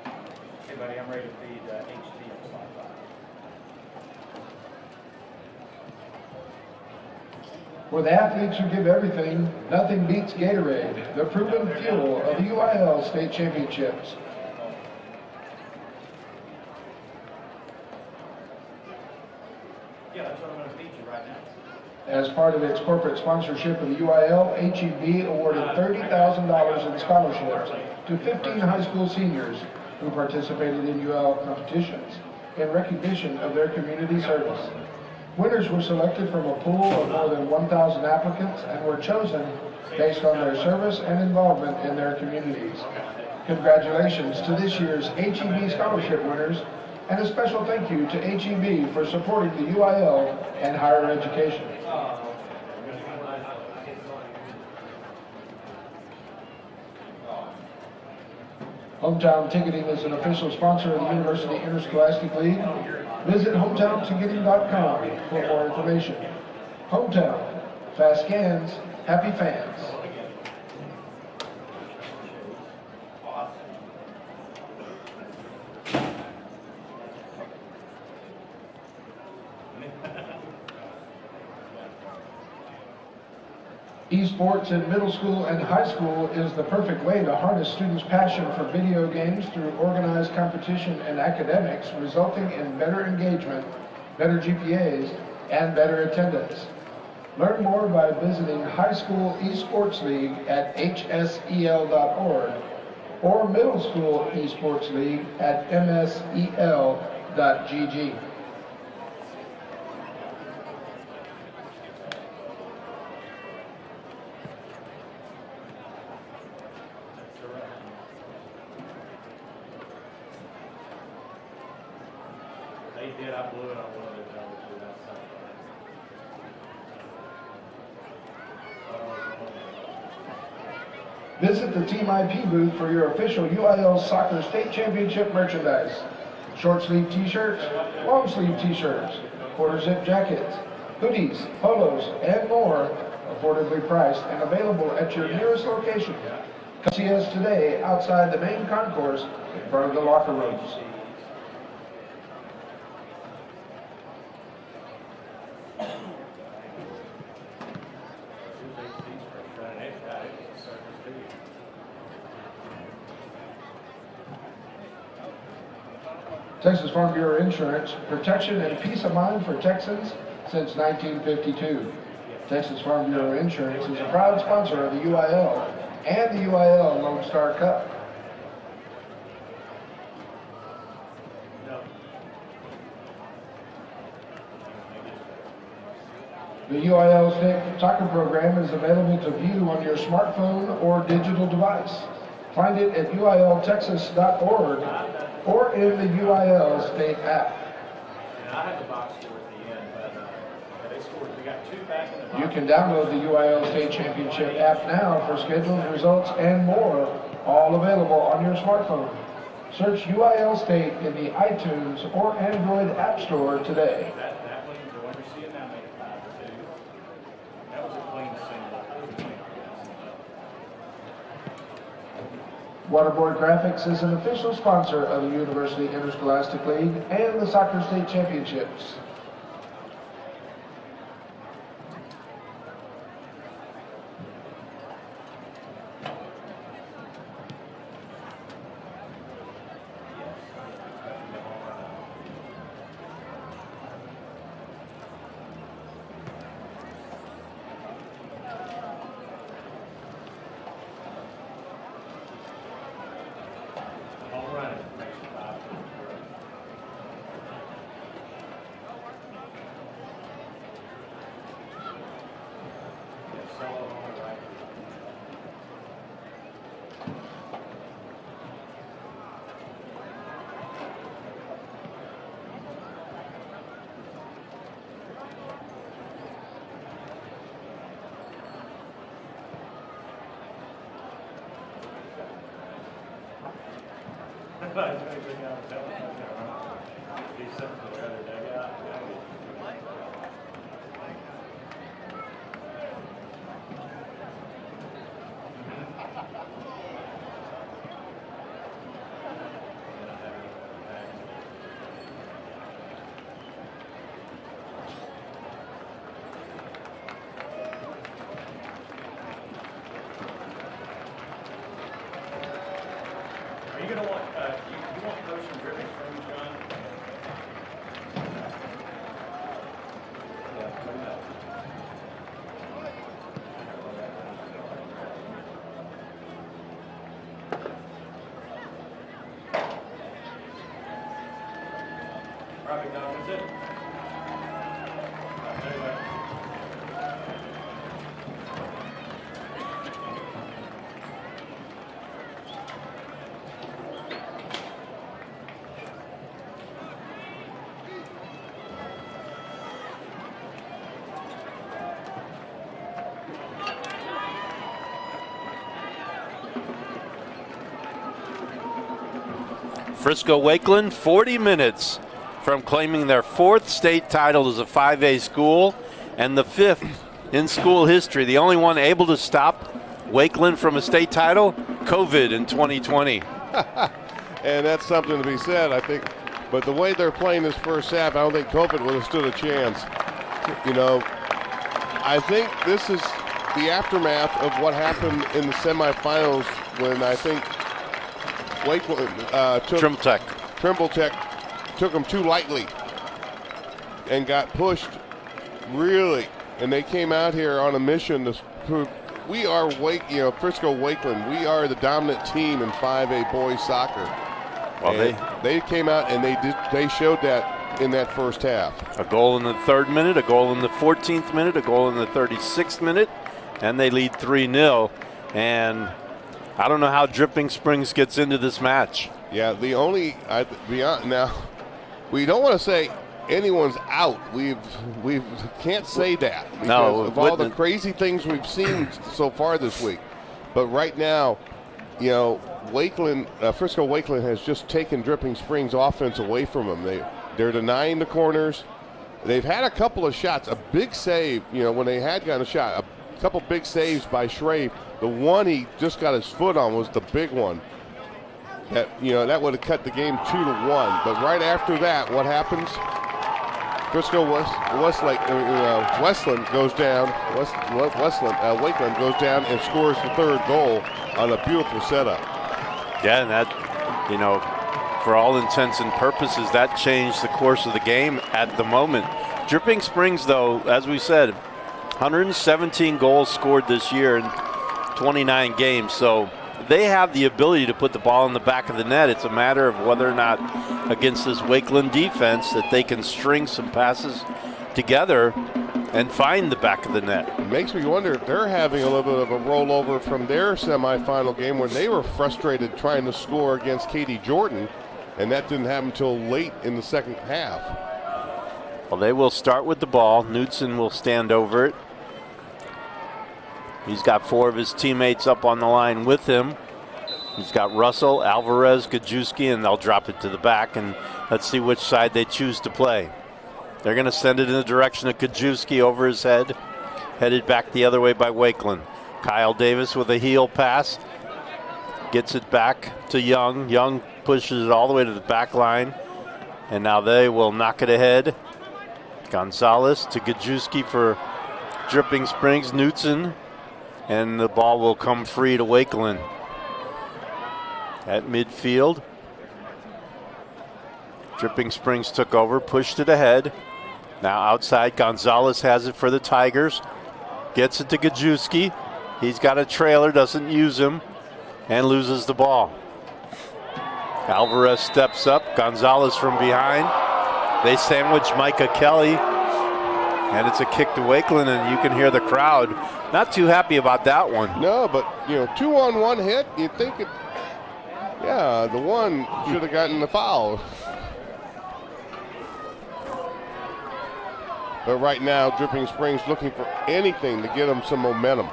Hey buddy, I'm ready to feed HT on slide 5. For the athletes who give everything, nothing beats Gatorade, the proven fuel of the UIL State Championships. Yeah, that's what I'm going to feed you right now. As part of its corporate sponsorship of the UIL, HEB awarded $30,000 in scholarships to 15 high school seniors who participated in UL competitions in recognition of their community service. Winners were selected from a pool of more than 1,000 applicants and were chosen based on their service and involvement in their communities. Congratulations to this year's HEB scholarship winners, and a special thank you to HEB for supporting the UIL and higher education. Hometown Ticketing is an official sponsor of the University Interscholastic League. Visit hometownticketing.com for more information. Hometown, fast scans, happy fans. Esports in middle school and high school is the perfect way to harness students' passion for video games through organized competition and academics, resulting in better engagement, better GPAs, and better attendance. Learn more by visiting High School Esports League at hsel.org or Middle School Esports League at msel.gg. They did, I blew it on one of the numbers without something. Visit the Team IP booth for your official UIL Soccer State Championship merchandise. Short sleeve t-shirts, long sleeve t-shirts, quarter zip jackets, hoodies, polos, and more, affordably priced and available at your nearest location. Come see us today outside the main concourse in front of the locker rooms. Texas Farm Bureau Insurance, protection and peace of mind for Texans since 1952. Texas Farm Bureau Insurance is a proud sponsor of the UIL and the UIL Lone Star Cup. The UIL State Soccer Program is available to view on your smartphone or digital device. Find it at uiltexas.org or in the UIL State app. And I had the box score at the end, but they scored. We got two back in the box. You can download the UIL State Championship app now for scheduled results and more, all available on your smartphone. Search UIL State in the iTunes or Android App Store today. That one, the one you're seeing now, made 5-2. That was a clean single. Waterboard Graphics is an official sponsor of the University Interscholastic League and the Soccer State Championships. Home run, makes it 5-2. Yeah, solo home right. Are you gonna want, you want to post some drippings from you, John? Copy, Don. That's it. Anyway. Frisco Wakeland 40 minutes from claiming their 4th state title as a 5A school and the 5th in school history. The only one able to stop Wakeland from a state title, COVID in 2020. And that's something to be said, I think. But the way they're playing this first half, I don't think COVID would have stood a chance. You know, I think this is the aftermath of what happened in the semifinals when I think Wakeland Trimble Tech took them too lightly and got pushed really. And they came out here on a mission to prove we are Frisco Wakeland. We are the dominant team in 5A boys soccer. Well, they came out and they showed that in that first half. A goal in the 3rd minute, a goal in the 14th minute, a goal in the 36th minute, and they lead 3-0. And I don't know how Dripping Springs gets into this match. Yeah, now we don't want to say anyone's out. We can't say that because of all the crazy things we've seen so far this week. But right now, you know, Frisco Wakeland has just taken Dripping Springs offense away from them. They're denying the corners. They've had a couple of shots, a big save. You know, when they had gotten a shot, a couple big saves by Schrave. The one he just got his foot on was the big one. That would have cut the game 2-1. But right after that, what happens? Frisco Wakeland goes down and scores the 3rd goal on a beautiful setup. Yeah, and that, for all intents and purposes, that changed the course of the game at the moment. Dripping Springs, though, as we said, 117 goals scored this year in 29 games. So they have the ability to put the ball in the back of the net. It's a matter of whether or not against this Wakeland defense that they can string some passes together and find the back of the net. It makes me wonder if they're having a little bit of a rollover from their semifinal game when they were frustrated trying to score against Katy Jordan, and that didn't happen until late in the second half. Well, they will start with the ball. Knudsen will stand over it. He's got 4 of his teammates up on the line with him. He's got Russell, Alvarez, Gajewski, and they'll drop it to the back, and let's see which side they choose to play. They're going to send it in the direction of Gajewski over his head, headed back the other way by Wakeland. Kyle Davis with a heel pass, gets it back to Young. Young pushes it all the way to the back line, and now they will knock it ahead. Gonzalez to Gajewski for Dripping Springs. Knudsen, and the ball will come free to Wakeland. At midfield, Dripping Springs took over, pushed it ahead. Now outside, Gonzalez has it for the Tigers. Gets it to Gajewski. He's got a trailer, doesn't use him, and loses the ball. Alvarez steps up, Gonzalez from behind. They sandwich Micah Kelly, and it's a kick to Wakeland, and you can hear the crowd not too happy about that one. No, but 2-on-1 hit, you think it, yeah, the one should have gotten the foul. But right now, Dripping Springs looking for anything to get them some momentum.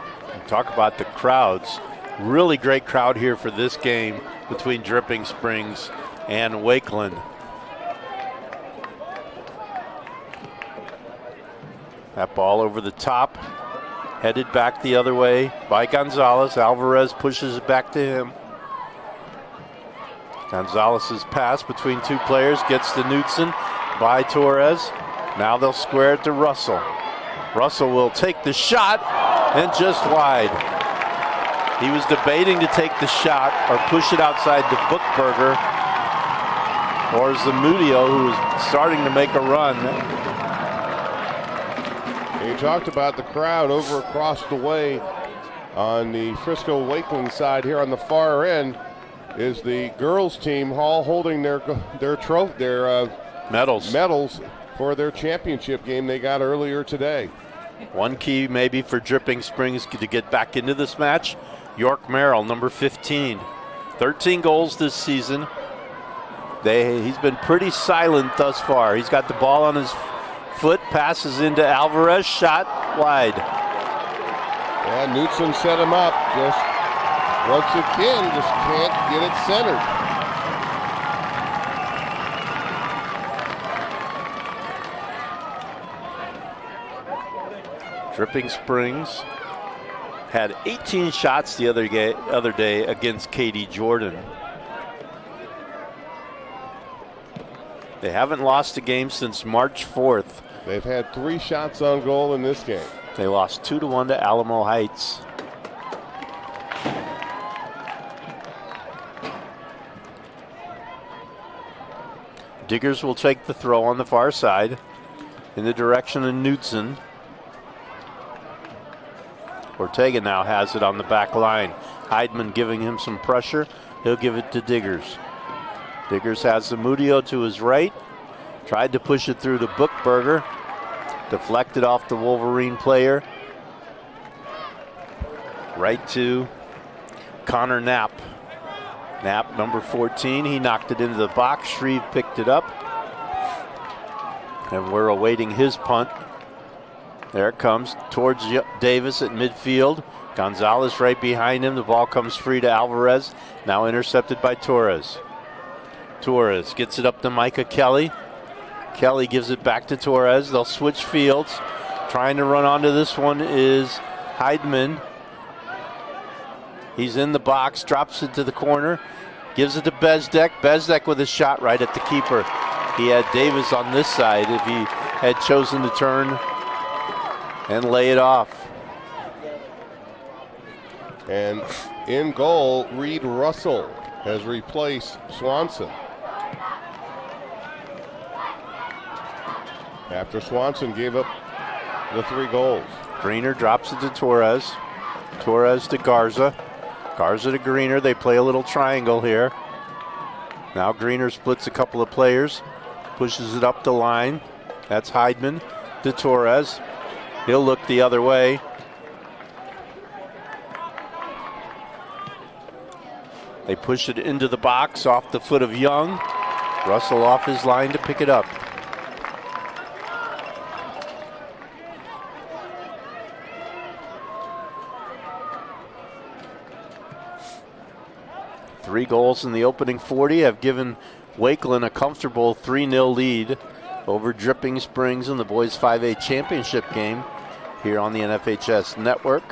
Talk about the crowds. Really great crowd here for this game between Dripping Springs and Wakeland. That ball over the top, headed back the other way by Gonzalez. Alvarez pushes it back to him. Gonzalez's pass between 2 players gets to Knudsen by Torres. Now they'll square it to Russell. Russell will take the shot, and just wide. He was debating to take the shot or push it outside to Bookberger or Zamudio, who is starting to make a run. You talked about the crowd over across the way on the Frisco Wakeland side. Here on the far end is the girls team all holding their medals for their championship game they got earlier today. One key maybe for Dripping Springs to get back into this match, York Merrill, number 15. 13 goals this season. He's been pretty silent thus far. He's got the ball on his foot, passes into Alvarez, shot wide. Yeah, Knutson set him up. Just once again, just can't get it centered. Dripping Springs had 18 shots the other day against Katy Jordan. They haven't lost a game since March 4th. They've had 3 shots on goal in this game. They lost 2-1 to Alamo Heights. Diggers will take the throw on the far side in the direction of Knutson. Ortega now has it on the back line. Heidman giving him some pressure. He'll give it to Diggers. Diggers has Zamudio to his right. Tried to push it through to Bookberger. Deflected off the Wolverine player. Right to Connor Knapp. Knapp, number 14. He knocked it into the box. Shreve picked it up. And we're awaiting his punt. There it comes towards Davis at midfield. Gonzalez right behind him. The ball comes free to Alvarez. Now intercepted by Torres. Torres gets it up to Micah Kelly. Kelly gives it back to Torres. They'll switch fields. Trying to run onto this one is Heidman. He's in the box, drops it to the corner, gives it to Bezdek. Bezdek with a shot right at the keeper. He had Davis on this side if he had chosen to turn and lay it off. And in goal, Reed Russell has replaced Swanson. After Swanson gave up the 3 goals. Greener drops it to Torres. Torres to Garza. Garza to Greener. They play a little triangle here. Now Greener splits a couple of players. Pushes it up the line. That's Heidman to Torres. He'll look the other way. They push it into the box off the foot of Young. Russell off his line to pick it up. Three goals in the opening 40 have given Wakeland a comfortable 3-0 lead over Dripping Springs in the Boys 5A Championship game here on the NFHS Network.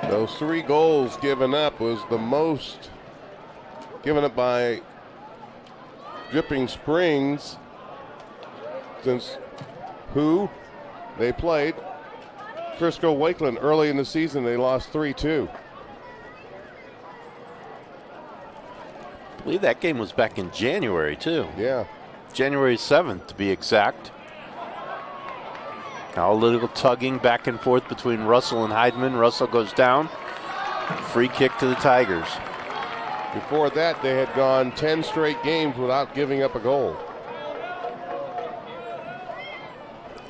Those 3 goals given up was the most given up by Dripping Springs since they played Frisco Wakeland early in the season. They lost 3-2. I believe that game was back in January too. Yeah. January 7th to be exact. Now a little tugging back and forth between Russell and Heidman. Russell goes down. Free kick to the Tigers. Before that, they had gone 10 straight games without giving up a goal.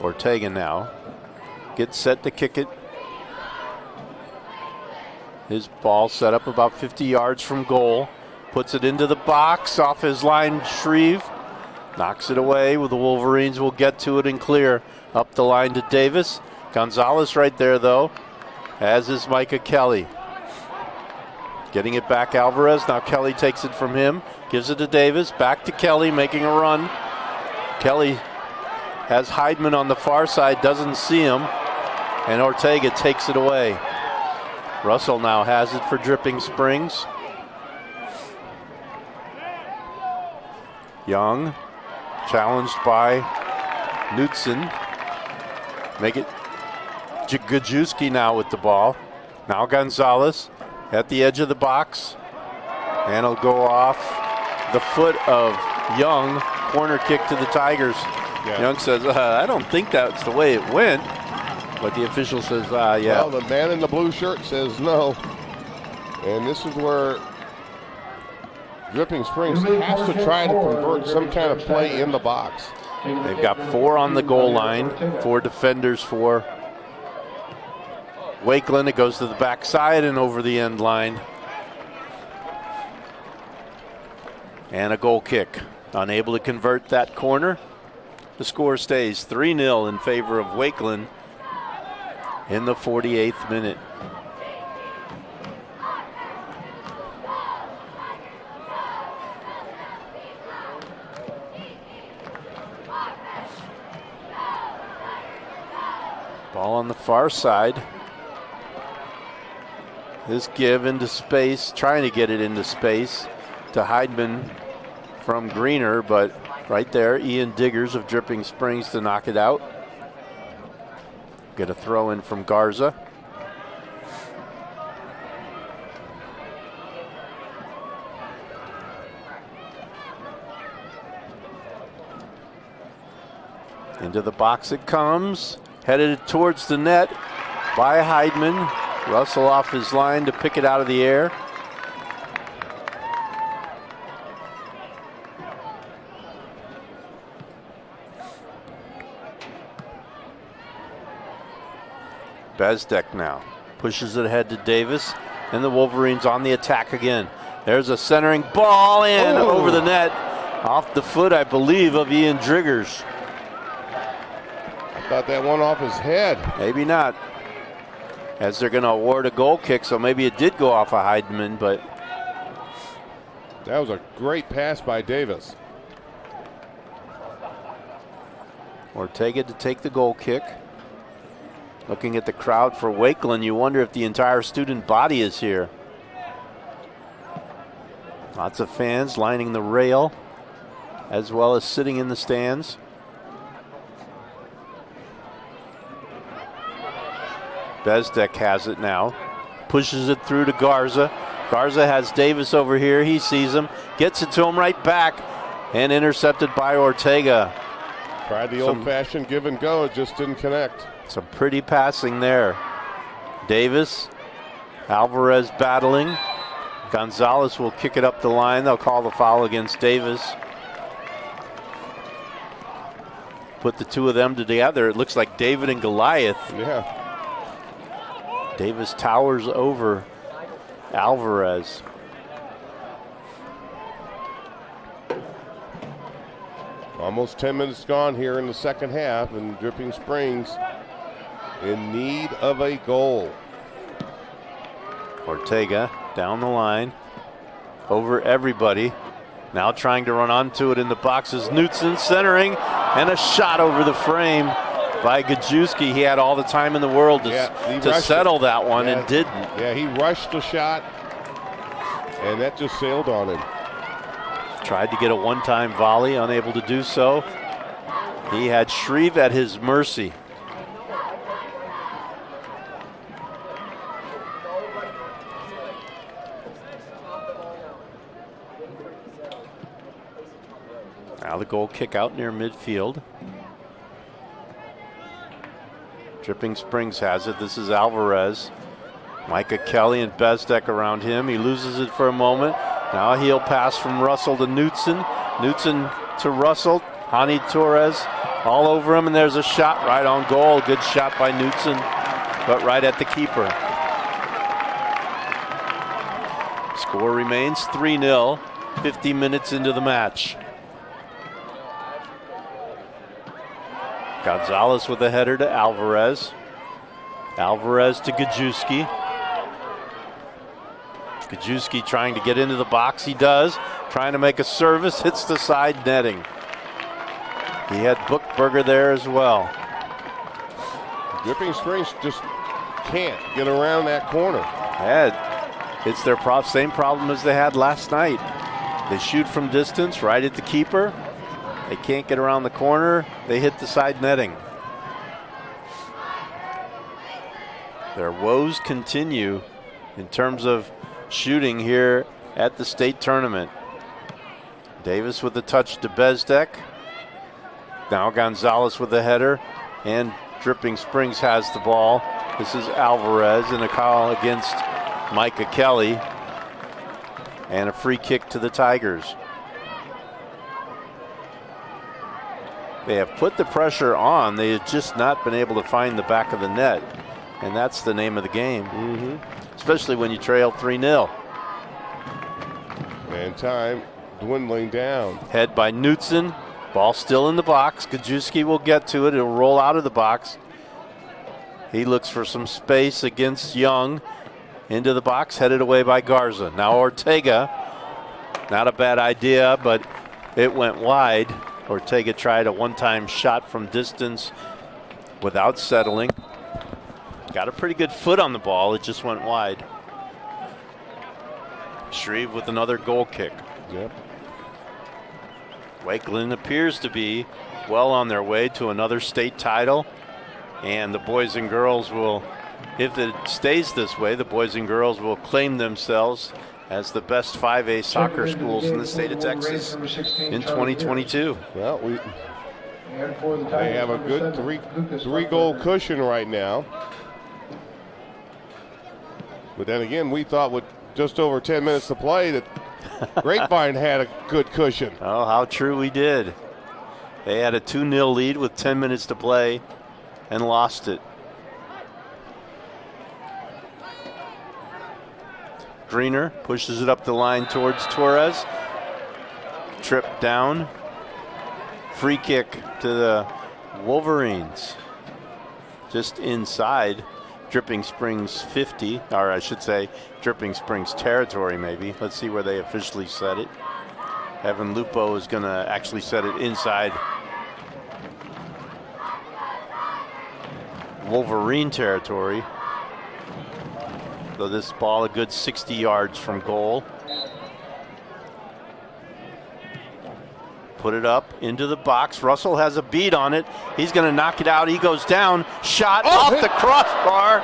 Ortega now gets set to kick it. His ball set up about 50 yards from goal. Puts it into the box off his line. Shreve knocks it away. With the Wolverines will get to it and clear. Up the line to Davis. Gonzalez right there though, as is Micah Kelly. Getting it back Alvarez. Now Kelly takes it from him. Gives it to Davis. Back to Kelly making a run. Kelly has Heidman on the far side. Doesn't see him. And Ortega takes it away. Russell now has it for Dripping Springs. Young, challenged by Knutson. Make it Gajewski now with the ball. Now Gonzalez at the edge of the box. And it'll go off the foot of Young. Corner kick to the Tigers. Yeah. Young says, I don't think that's the way it went. But the official says, yeah. Well, the man in the blue shirt says no. And this is where Dripping Springs has to try to convert some kind of play in the box. They've got 4 on the goal line, 4 defenders for Wakeland. It goes to the backside and over the end line. And a goal kick. Unable to convert that corner. The score stays 3-0 in favor of Wakeland in the 48th minute. Ball on the far side. This give into space, trying to get it into space to Heidman from Greener, but right there, Ian Diggers of Dripping Springs to knock it out. Get a throw in from Garza. Into the box it comes. Headed towards the net by Heidman. Russell off his line to pick it out of the air. Bezdek now pushes it ahead to Davis, and the Wolverines on the attack again. There's a centering ball in over the net, off the foot, I believe, of Ian Diggers. Thought that one off his head. Maybe not, as they're going to award a goal kick, so maybe it did go off of Heidman, but that was a great pass by Davis. Ortega to take the goal kick. Looking at the crowd for Wakeland, you wonder if the entire student body is here. Lots of fans lining the rail, as well as sitting in the stands. Bezdek has it now. Pushes it through to Garza. Garza has Davis over here. He sees him. Gets it to him right back. And intercepted by Ortega. Tried the old-fashioned give and go. It just didn't connect. Some pretty passing there. Davis. Alvarez battling. Gonzalez will kick it up the line. They'll call the foul against Davis. Put the two of them together. It looks like David and Goliath. Yeah. Davis towers over Alvarez. Almost 10 minutes gone here in the second half, and Dripping Springs in need of a goal. Ortega down the line, over everybody. Now trying to run onto it in the boxes. Knutson centering, and a shot over the frame by Gajewski. He had all the time in the world to settle that one, and didn't. Yeah, he rushed the shot, and that just sailed on him. Tried to get a one-time volley, unable to do so. He had Shreve at his mercy. Now the goal kick out near midfield. Dripping Springs has it. This is Alvarez. Micah Kelly and Bezdek around him. He loses it for a moment. Now a heel pass from Russell to Knutson. Knutson to Russell. Hani Torres all over him, and there's a shot right on goal. Good shot by Knutson, but right at the keeper. Score remains 3-0, 50 minutes into the match. Gonzalez with a header to Alvarez. Alvarez to Gajewski. Gajewski trying to get into the box. He does. Trying to make a service. Hits the side netting. He had Bookberger there as well. Dripping Springs just can't get around that corner. It's their same problem as they had last night. They shoot from distance right at the keeper. They can't get around the corner. They hit the side netting. Their woes continue in terms of shooting here at the state tournament. Davis with a touch to Bezdek. Now Gonzalez with a header, and Dripping Springs has the ball. This is Alvarez, and a call against Micah Kelly. And a free kick to the Tigers. They have put the pressure on. They have just not been able to find the back of the net. And that's the name of the game, especially when you trail 3-0. And time dwindling down. Head by Knutson. Ball still in the box. Gajewski will get to it. It'll roll out of the box. He looks for some space against Young. Into the box, headed away by Garza. Now Ortega. Not a bad idea, but it went wide. Ortega tried a one-time shot from distance without settling. Got a pretty good foot on the ball. It just went wide. Shreve with another goal kick. Yep. Wakeland appears to be well on their way to another state title. And the boys and girls will, if it stays this way, the boys and girls will claim themselves as the best 5A soccer schools in the state of Texas in 2022. Well, they have a good three-goal cushion right now. But then again, we thought with just over 10 minutes to play that Grapevine had a good cushion. Oh, how true we did. They had a 2-0 lead with 10 minutes to play and lost it. Greener pushes it up the line towards Torres. Trip down. Free kick to the Wolverines. Just inside Dripping Springs 50, or I should say Dripping Springs territory maybe. Let's see where they officially set it. Evan Lupo is going to actually set it inside Wolverine territory. So this ball a good 60 yards from goal. Put it up into the box. Russell has a beat on it. He's going to knock it out. He goes down. Shot off the crossbar.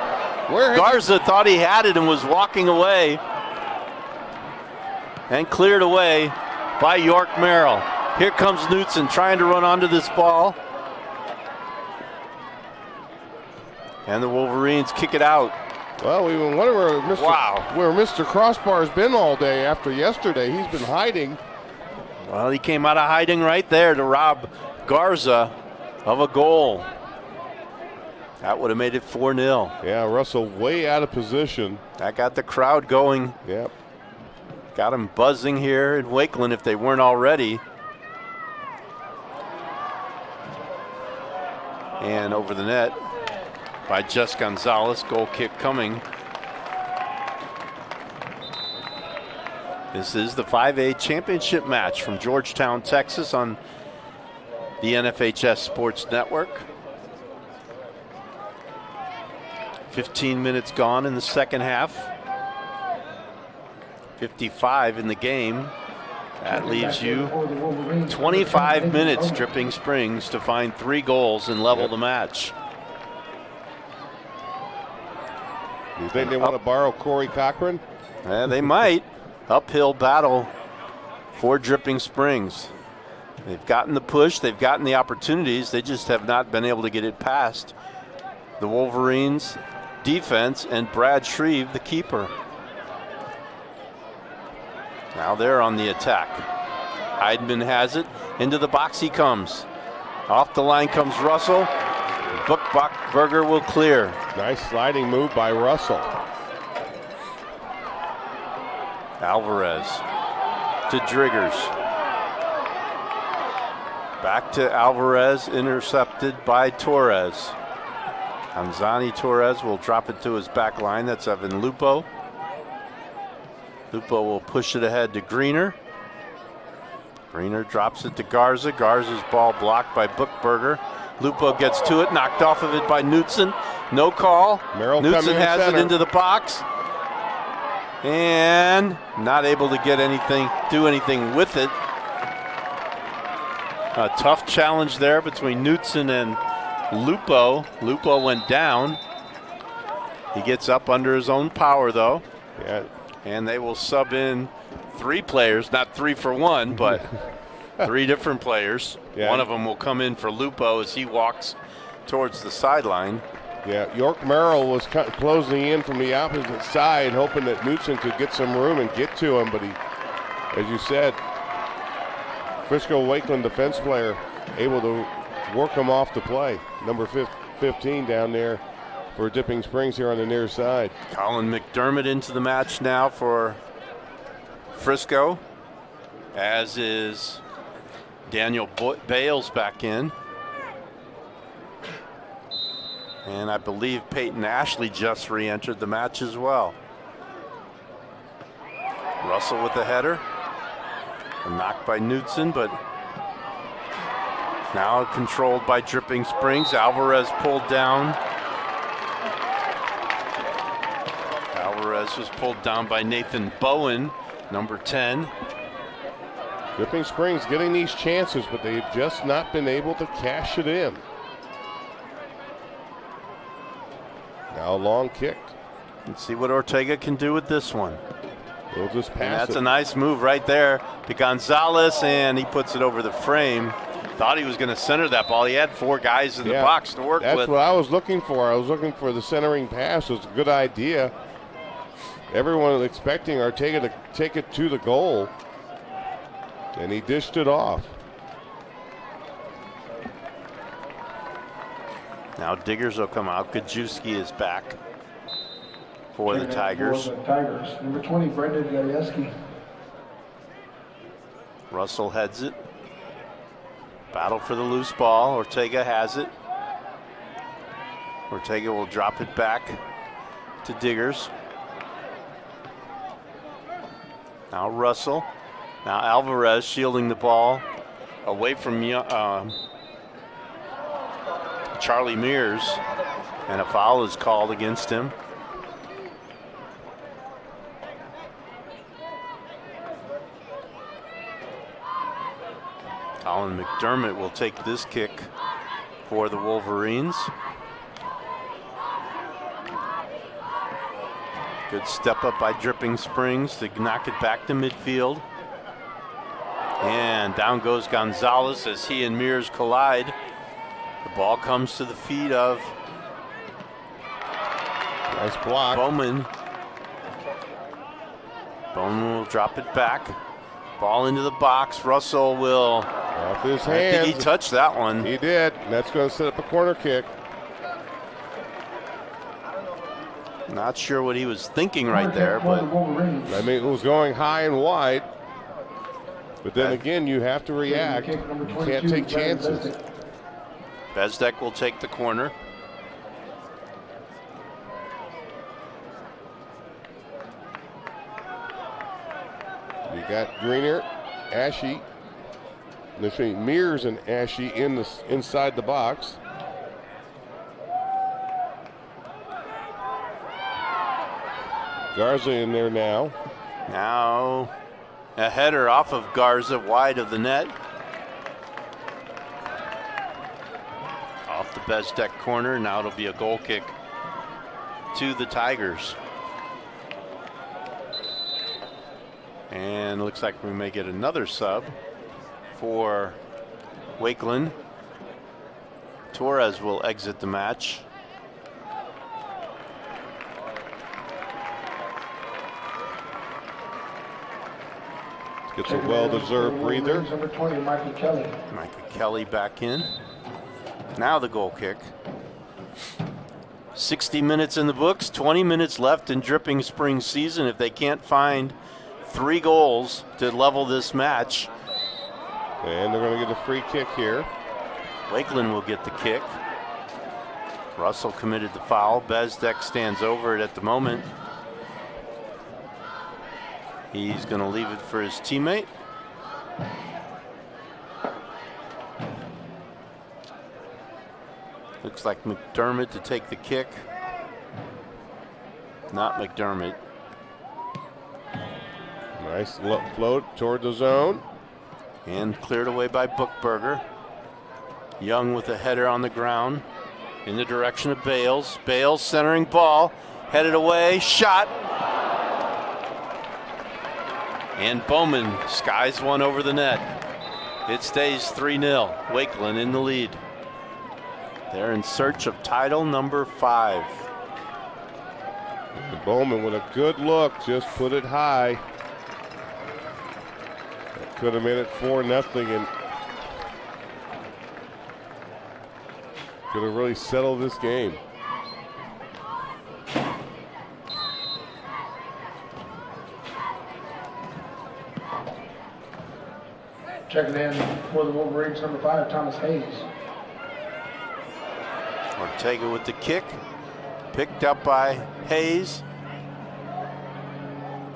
Garza thought he had it and was walking away. And cleared away by York Merrill. Here comes Knutson trying to run onto this ball. And the Wolverines kick it out. Well, we wonder where Mr. Crossbar's been all day after yesterday. He's been hiding. Well, he came out of hiding right there to rob Garza of a goal. That would have made it 4-0. Yeah, Russell way out of position. That got the crowd going. Yep. Got them buzzing here in Wakeland if they weren't already. And over the net by Jess Gonzalez. Goal kick coming. This is the 5A championship match from Georgetown, Texas on the NFHS Sports Network. 15 minutes gone in the second half. 55 in the game. That leaves you 25 minutes, Dripping Springs, to find 3 goals and level the match. You think they want to borrow Corey Cochran? They might. Uphill battle for Dripping Springs. They've gotten the push, they've gotten the opportunities, they just have not been able to get it past the Wolverines defense and Brad Shreve, the keeper. Now they're on the attack. Heidman has it. Into the box he comes. Off the line comes Russell. Buchberger will clear. Nice sliding move by Russell. Alvarez to Driggers. Back to Alvarez, intercepted by Torres. Anzani Torres will drop it to his back line. That's Evan Lupo. Lupo will push it ahead to Greener. Greener drops it to Garza. Garza's ball blocked by Buchberger. Lupo gets to it, knocked off of it by Knutson. No call. Knutson has it into the box. And not able to get anything, do anything with it. A tough challenge there between Knutson and Lupo. Lupo went down. He gets up under his own power though. Yeah. And they will sub in 3 players, not 3 for 1, but 3 different players. Yeah. One of them will come in for Lupo as he walks towards the sideline. Yeah, York Merrill was closing in from the opposite side, hoping that Knutson could get some room and get to him, but he as you said, Frisco Wakeland defense player able to work him off the play. Number 15 down there for Dipping Springs here on the near side. Colin McDermott into the match now for Frisco, as is Daniel Bales back in. And I believe Peyton Ashley just re-entered the match as well. Russell with the header. A knock by Knudsen, but now controlled by Dripping Springs. Alvarez pulled down. Alvarez was pulled down by Nathan Bowen, number 10. Dripping Springs getting these chances, but they've just not been able to cash it in. Now long kick. Let's see what Ortega can do with this one. We'll just pass That's it. a nice move right there to Gonzalez, and he puts it over the frame. Thought he was going to center that ball. He had 4 guys in the box to work with. That's what I was looking for. I was looking for the centering pass. It was a good idea. Everyone was expecting Ortega to take it to the goal, and he dished it off. Now Diggers will come out. Gajewski is back for the Tigers. Number 20, Brendan Gajewski. Russell heads it. Battle for the loose ball. Ortega has it. Ortega will drop it back to Diggers. Now Russell. Now Alvarez shielding the ball away from Charlie Mears, and a foul is called against him. Colin McDermott will take this kick for the Wolverines. Good step up by Dripping Springs to knock it back to midfield. And down goes Gonzalez as he and Mears collide. The ball comes to the feet of Nice block. Bowman. Bowman will drop it back. Ball into the box. Russell will. Off his I hands. think he touched that one. He did. And that's going to set up a corner kick. Not sure what he was thinking right there, but I mean, it was going high and wide. But then again, you have to react. You can't take chances. Bezdek will take the corner. You got Greener, Ashy, Mears and Ashy inside the box. Garza in there now. Now a header off of Garza, wide of the net. Off the Bezdek corner. Now it'll be a goal kick to the Tigers. And looks like we may get another sub for Wakeland. Torres will exit the match. Gets a well-deserved breather. Number 20, Mikey Kelly. Mikey Kelly back in. Now the goal kick. 60 minutes in the books, 20 minutes left in Dripping Springs season. If they can't find 3 goals to level this match. And they're going to get a free kick here. Wakeland will get the kick. Russell committed the foul. Bezdek stands over it at the moment. He's going to leave it for his teammate. Looks like McDermott to take the kick. Not McDermott. Nice float toward the zone. And cleared away by Bookberger. Young with a header on the ground in the direction of Bales. Bales centering ball. Headed away. Shot. And Bowman skies one over the net. It stays 3-0. Wakeland in the lead. They're in search of title number 5. And Bowman with a good look, just put it high. Could have made it 4-0 and could have really settled this game. Checking in for the Wolverines, number 5, Thomas Hayes. Ortega with the kick, picked up by Hayes.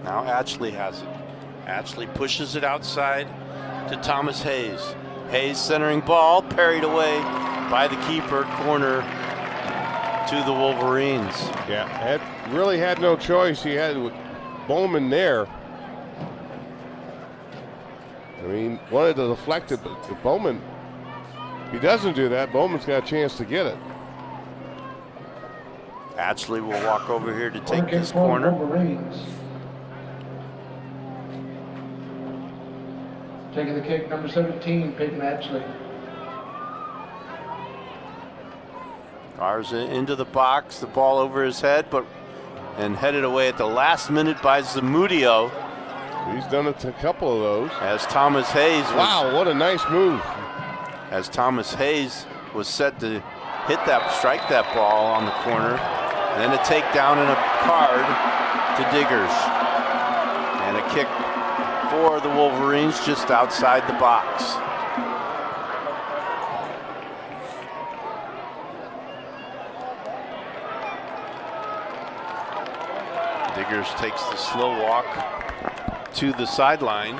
Now Atchley has it. Atchley pushes it outside to Thomas Hayes. Hayes centering ball, parried away by the keeper, corner to the Wolverines. Yeah, really had no choice. He had Bowman there. I mean, wanted to deflect it, but if Bowman, if he doesn't do that, Bowman's got a chance to get it. Atchley will walk over here to take this corner. Wolverines. Taking the kick, number 17, Peyton Atchley. Garza into the box, the ball over his head, and headed away at the last minute by Zamudio. He's done it to a couple of those. As Thomas Hayes wow, what a nice move. As Thomas Hayes was set to strike that ball on the corner. Then a takedown and a card to Diggers. And a kick for the Wolverines just outside the box. Diggers takes the slow walk to the sideline.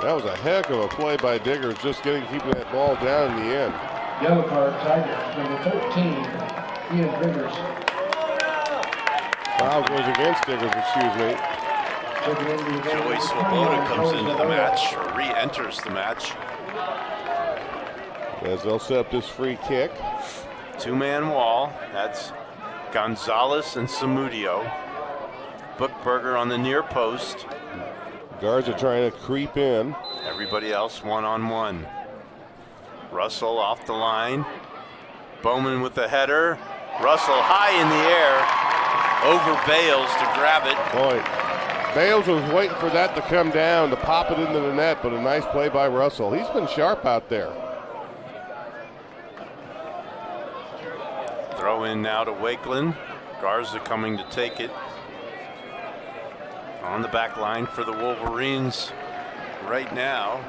That was a heck of a play by Diggers, just keeping that ball down in the end. Yellow card, Tigers, number 13. Ian Diggers. Foul goes against Diggers, excuse me. Joey Swoboda comes into the match, or re-enters the match. As they'll set up this free kick. Two-man wall. That's Gonzalez and Zamudio. Bookberger on the near post. Guards are trying to creep in. Everybody else one-on-one. Russell off the line. Bowman with the header. Russell high in the air. Over Bales to grab it. Boy, Bales was waiting for that to come down to pop it into the net, but a nice play by Russell. He's been sharp out there. Throw in now to Wakeland. Garza coming to take it. On the back line for the Wolverines right now.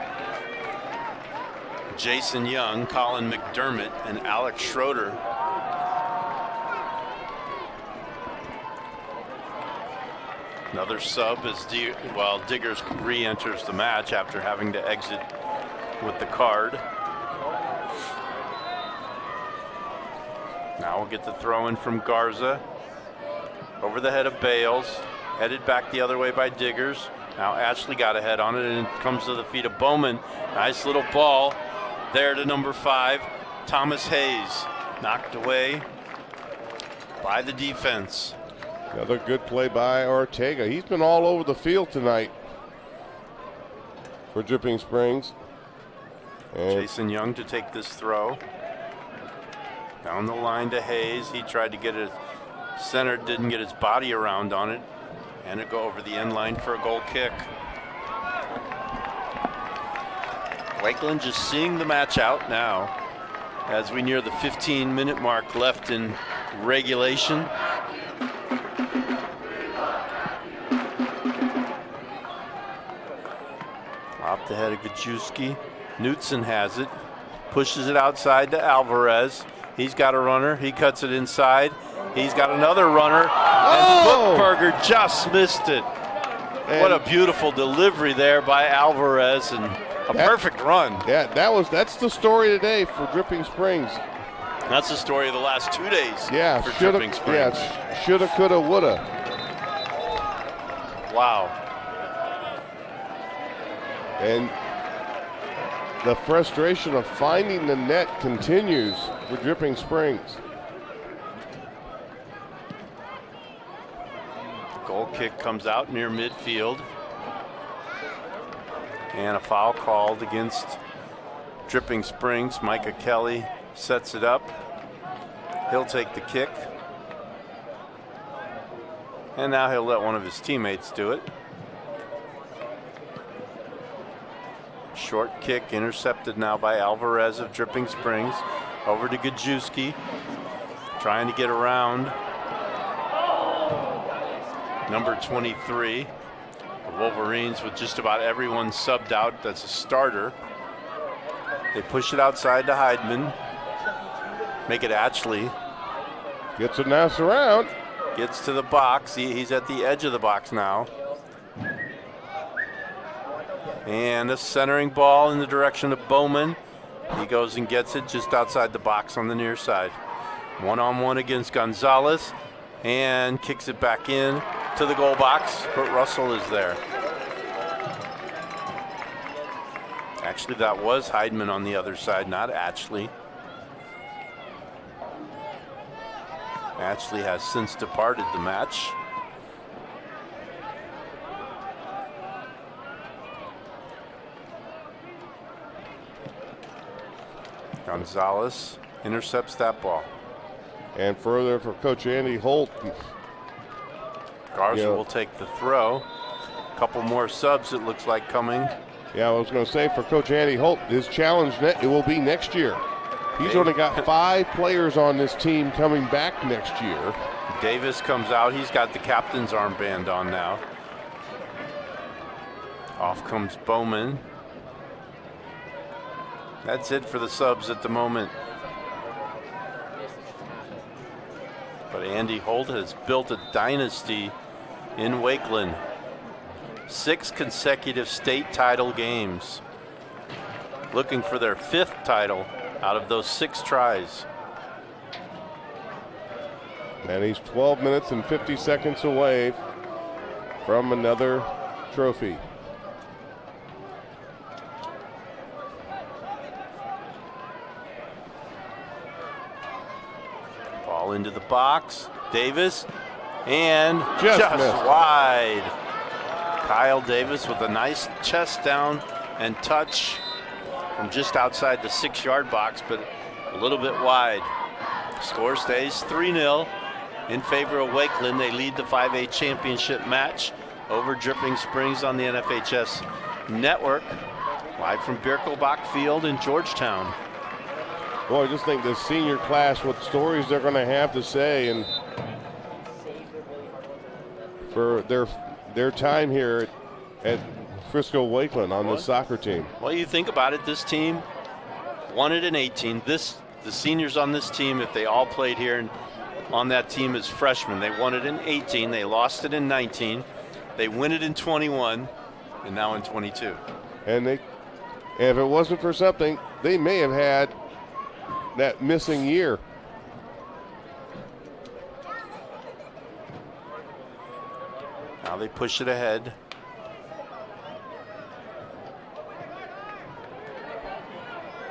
Jason Young, Colin McDermott, and Alex Schroeder. Another sub as Diggers re-enters the match after having to exit with the card. Now we'll get the throw in from Garza. Over the head of Bales. Headed back the other way by Diggers. Now Atchley got a head on it, and it comes to the feet of Bowman. Nice little ball there to number 5, Thomas Hayes. Knocked away by the defense. Another good play by Ortega. He's been all over the field tonight for Dripping Springs. And Jason Young to take this throw. Down the line to Hayes. He tried to get it centered, didn't get his body around on it. And it go over the end line for a goal kick. Wakeland just seeing the match out now as we near the 15-minute mark left in regulation. Off the head of Gajewski. Knutson has it. Pushes it outside to Alvarez. He's got a runner. He cuts it inside. He's got another runner. And Bookberger just missed it. And what a beautiful delivery there by Alvarez, and a perfect run. Yeah, that's the story today for Dripping Springs. That's the story of the last 2 days. Yeah, for Dripping Springs. Yeah, shoulda, coulda, woulda. Wow. And the frustration of finding the net continues for Dripping Springs. Goal kick comes out near midfield. And a foul called against Dripping Springs. Micah Kelly sets it up. He'll take the kick. And now he'll let one of his teammates do it. Short kick intercepted now by Alvarez of Dripping Springs. Over to Gajewski. Trying to get around number 23. The Wolverines with just about everyone subbed out. That's a starter. They push it outside to Heidman. Make it Atchley. Gets a nice around. Gets to the box. He's at the edge of the box now. And a centering ball in the direction of Bowman. He goes and gets it just outside the box on the near side. One-on-one against Gonzalez. And kicks it back in to the goal box, but Russell is there. Actually, that was Heidman on the other side, not Atchley. Atchley has since departed the match. Gonzalez intercepts that ball. And further for Coach Andy Holt. Garza will take the throw. A couple more subs it looks like coming. Yeah, I was going to say for Coach Andy Holt, his challenge it will be next year. He's only got 5 players on this team coming back next year. Davis comes out. He's got the captain's armband on now. Off comes Bowman. That's it for the subs at the moment. But Andy Holt has built a dynasty in Wakeland. 6 consecutive state title games. Looking for their 5th title out of those 6 tries. And he's 12 minutes and 50 seconds away from another trophy. Ball into the box. Davis. And just wide. Kyle Davis with a nice chest down and touch from just outside the 6-yard box, but a little bit wide. Score stays 3-0 in favor of Wakeland. They lead the 5A championship match over Dripping Springs on the NFHS network. Live from Birkelbach Field in Georgetown. Boy, I just think the senior class, what stories they're going to have to say, and for their time here at Frisco Wakeland on the soccer team. Well, you think about it, this team won it in 18. The seniors on this team, if they all played here and on that team as freshmen, they won it in 18, they lost it in 19, they win it in 21, and now in 22. And if it wasn't for something, they may have had that missing year. Now they push it ahead.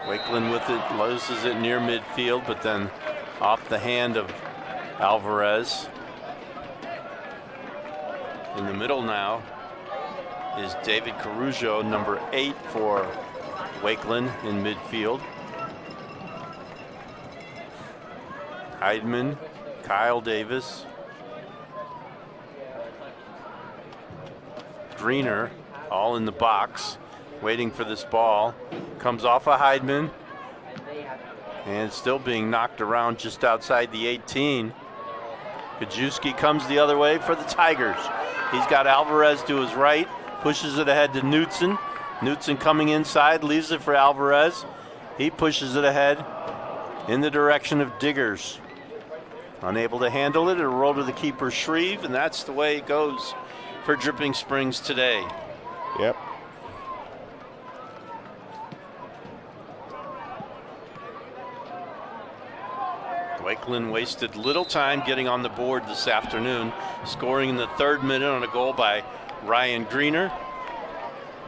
Wakeland with it, loses it near midfield, but then off the hand of Alvarez. In the middle now is David Caruso, number 8 for Wakeland in midfield. Heidman, Kyle Davis, Greener, all in the box, waiting for this ball. Comes off of Heidman, and still being knocked around just outside the 18. Gajewski comes the other way for the Tigers. He's got Alvarez to his right, pushes it ahead to Knutson. Knutson coming inside, leaves it for Alvarez. He pushes it ahead in the direction of Diggers. Unable to handle it, it'll roll to the keeper Shreve, and that's the way it goes for Dripping Springs today. Yep. Wakeland wasted little time getting on the board this afternoon, scoring in the 3rd minute on a goal by Ryan Greener.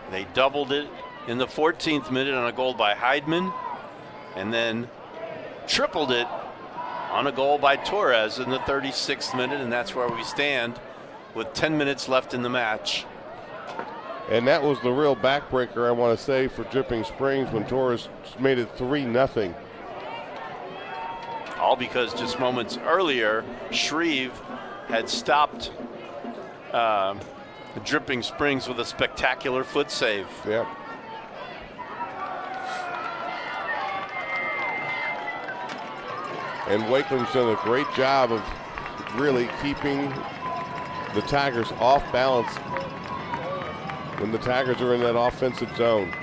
They doubled it in the 14th minute on a goal by Heidman, and then tripled it on a goal by Torres in the 36th minute, and that's where we stand with 10 minutes left in the match. And that was the real backbreaker, I want to say, for Dripping Springs when Torres made it 3-0. All because just moments earlier, Shreve had stopped Dripping Springs with a spectacular foot save. Yep. And Wakeland's done a great job of really keeping the Tigers off balance when the Tigers are in that offensive zone.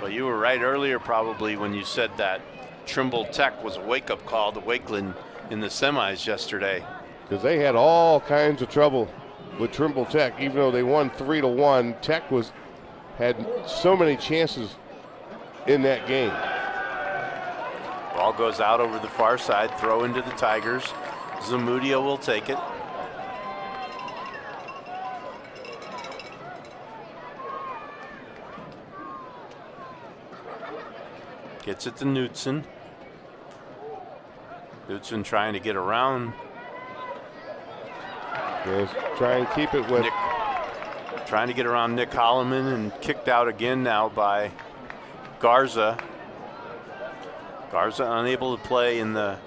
Well, you were right earlier probably when you said that Trimble Tech was a wake-up call to Wakeland in the semis yesterday. Because they had all kinds of trouble with Trimble Tech, even though they won 3-1. Tech had so many chances in that game. Ball goes out over the far side, throw into the Tigers. Zamudio will take it. Gets it to Knutson. Knutson trying to get around. Just try and keep it with Trying to get around Nick Holloman, and kicked out again now by Garza. Garza unable to play in the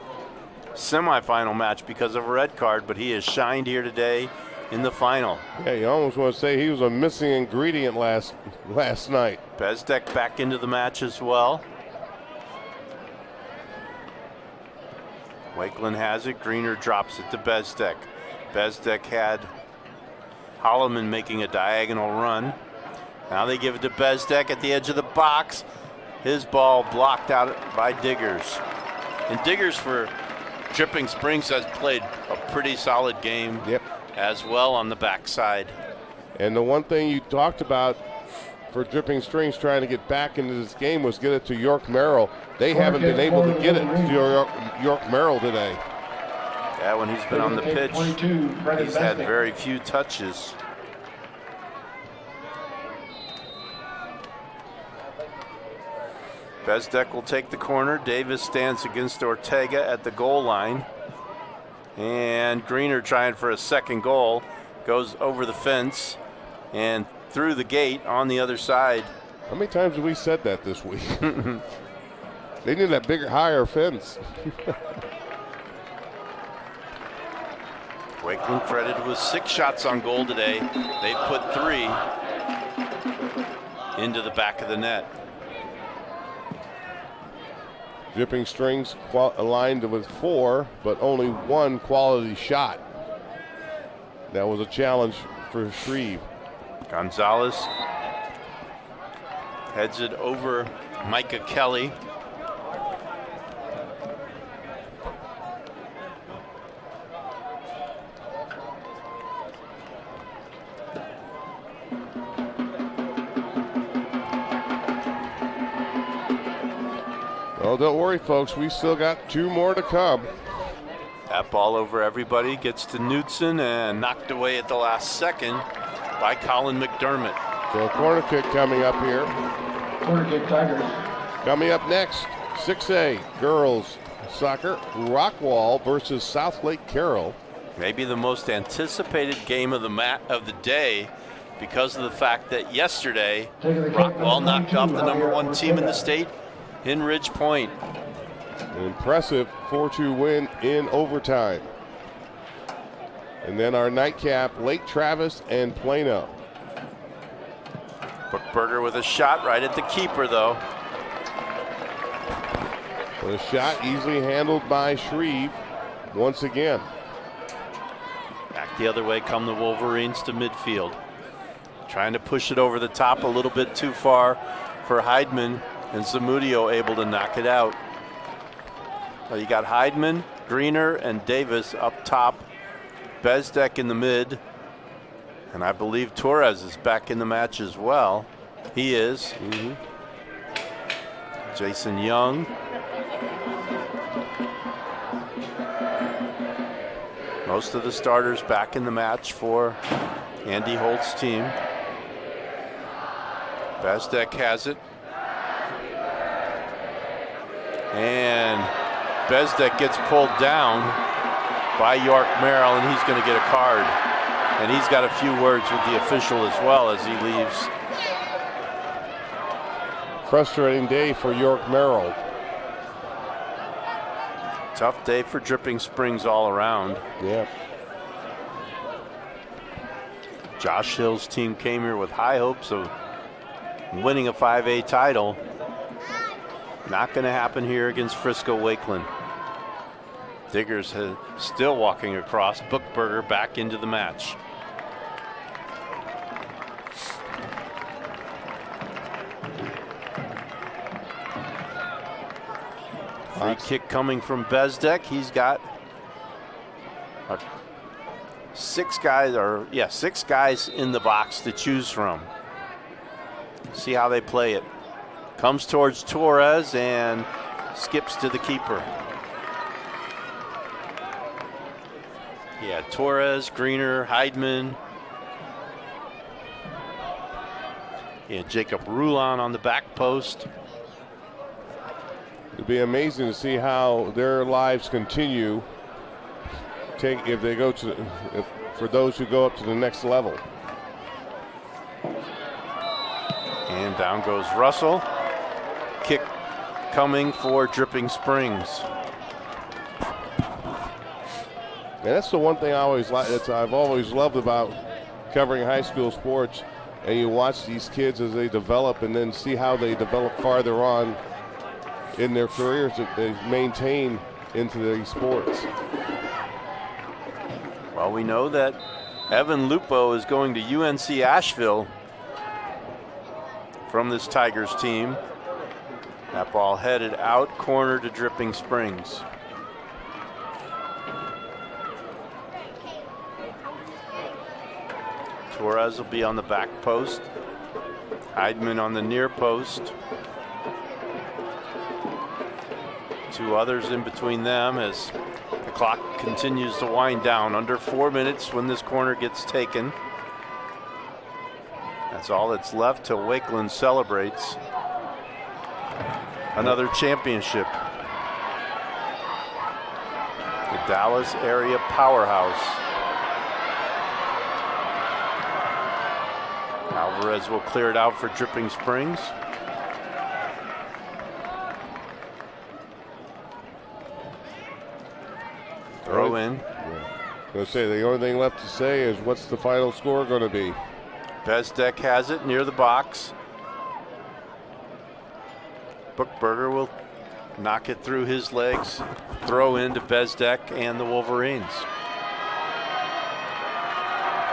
semifinal match because of a red card, but he has shined here today in the final. Yeah, you almost want to say he was a missing ingredient last night. Bezdek back into the match as well. Wakeland has it. Greener drops it to Bezdek. Bezdek had Holloman making a diagonal run. Now they give it to Bezdek at the edge of the box. His ball blocked out by Diggers. And Diggers for Dripping Springs has played a pretty solid game as well on the backside. And the one thing you talked about for Dripping Springs trying to get back into this game was get it to York Merrill. They haven't been able to get it to York Merrill today. Yeah, when he's been on the pitch, he's had very few touches. Bezdek will take the corner. Davis stands against Ortega at the goal line. And Greener trying for a second goal. Goes over the fence and through the gate on the other side. How many times have we said that this week? They need that bigger, higher fence. Wakeland credited with 6 shots on goal today. They've put 3 into the back of the net. Dripping Springs aligned with 4, but only 1 quality shot. That was a challenge for Shreve. Gonzalez heads it over Micah Kelly. Well, don't worry, folks. We still got 2 more to come. That ball over everybody, gets to Knutson and knocked away at the last second by Colin McDermott. So a corner kick coming up here. Corner kick, Tigers. Coming up next, 6A girls soccer, Rockwall versus South Lake Carroll. Maybe the most anticipated game of the day, because of the fact that yesterday Rockwall knocked off the #1 team in the state in Ridge Point. An impressive 4-2 win in overtime. And then our nightcap, Lake Travis and Plano. Bookberger with a shot right at the keeper, though. The shot easily handled by Shreve once again. Back the other way come the Wolverines to midfield. Trying to push it over the top a little bit too far for Heidman, and Zamudio able to knock it out. So you got Heidman, Greener, and Davis up top. Bezdek in the mid. And I believe Torres is back in the match as well. He is. Jason Young. Most of the starters back in the match for Andy Holt's team. Bezdek has it. And Bezdek gets pulled down by York Merrill, and he's going to get a card. And he's got a few words with the official as well as he leaves. Frustrating day for York Merrill. Tough day for Dripping Springs all around. Yeah. Josh Hill's team came here with high hopes of winning a 5A title. Not going to happen here against Frisco Wakeland. Diggers still walking across. Bookberger back into the match. Free kick coming from Bezdek. He's got six guys in the box to choose from. See how they play it. Comes towards Torres and skips to the keeper. Yeah, Torres, Greener, Heidman. Yeah, Jacob Rulon on the back post. It'd be amazing to see how their lives continue. If they go to, for those who go up to the next level. And down goes Russell. Kick coming for Dripping Springs. And that's the one thing I always I've always loved about covering high school sports. And you watch these kids as they develop, and then see how they develop farther on in their careers that they maintain into these sports. Well, we know that Evan Lupo is going to UNC Asheville from this Tigers team. That ball headed out, corner to Dripping Springs. Torres will be on the back post. Heidman on the near post. Two others in between them as the clock continues to wind down. Under 4 minutes when this corner gets taken. That's all that's left till Wakeland celebrates another championship. The Dallas area powerhouse. Alvarez will clear it out for Dripping Springs. Throw in. I'm going to say the only thing left to say is what's the final score going to be? Bezdek has it near the box. Bookberger will knock it through his legs. Throw in to Bezdek and the Wolverines.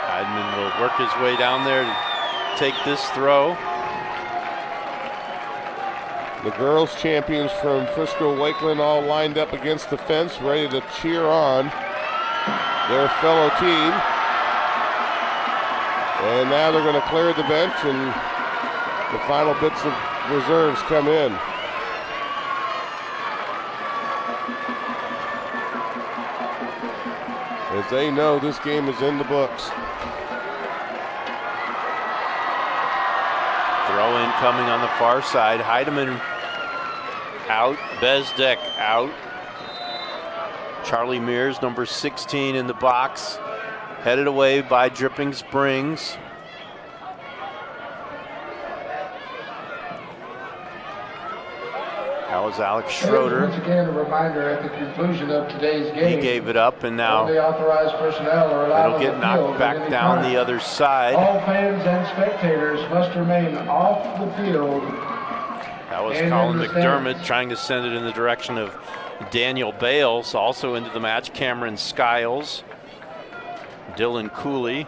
Heidman will work his way down there to take this throw. The girls champions from Frisco Wakeland all lined up against the fence, ready to cheer on their fellow team. And now they're going to clear the bench, and the final bits of reserves come in. As they know this game is in the books. Throw in coming on the far side. Heidemann out. Bezdek out. Charlie Mears, number 16 in the box. Headed away by Dripping Springs. That was Alex Schroeder. Once again, a reminder at the conclusion of today's game. He gave it up, and now only authorized personnel are allowed it'll get knocked back down the other side. All fans and spectators must remain off the field. That was Colin McDermott trying to send it in the direction of Daniel Bales. Also into the match, Cameron Skiles, Dylan Cooley.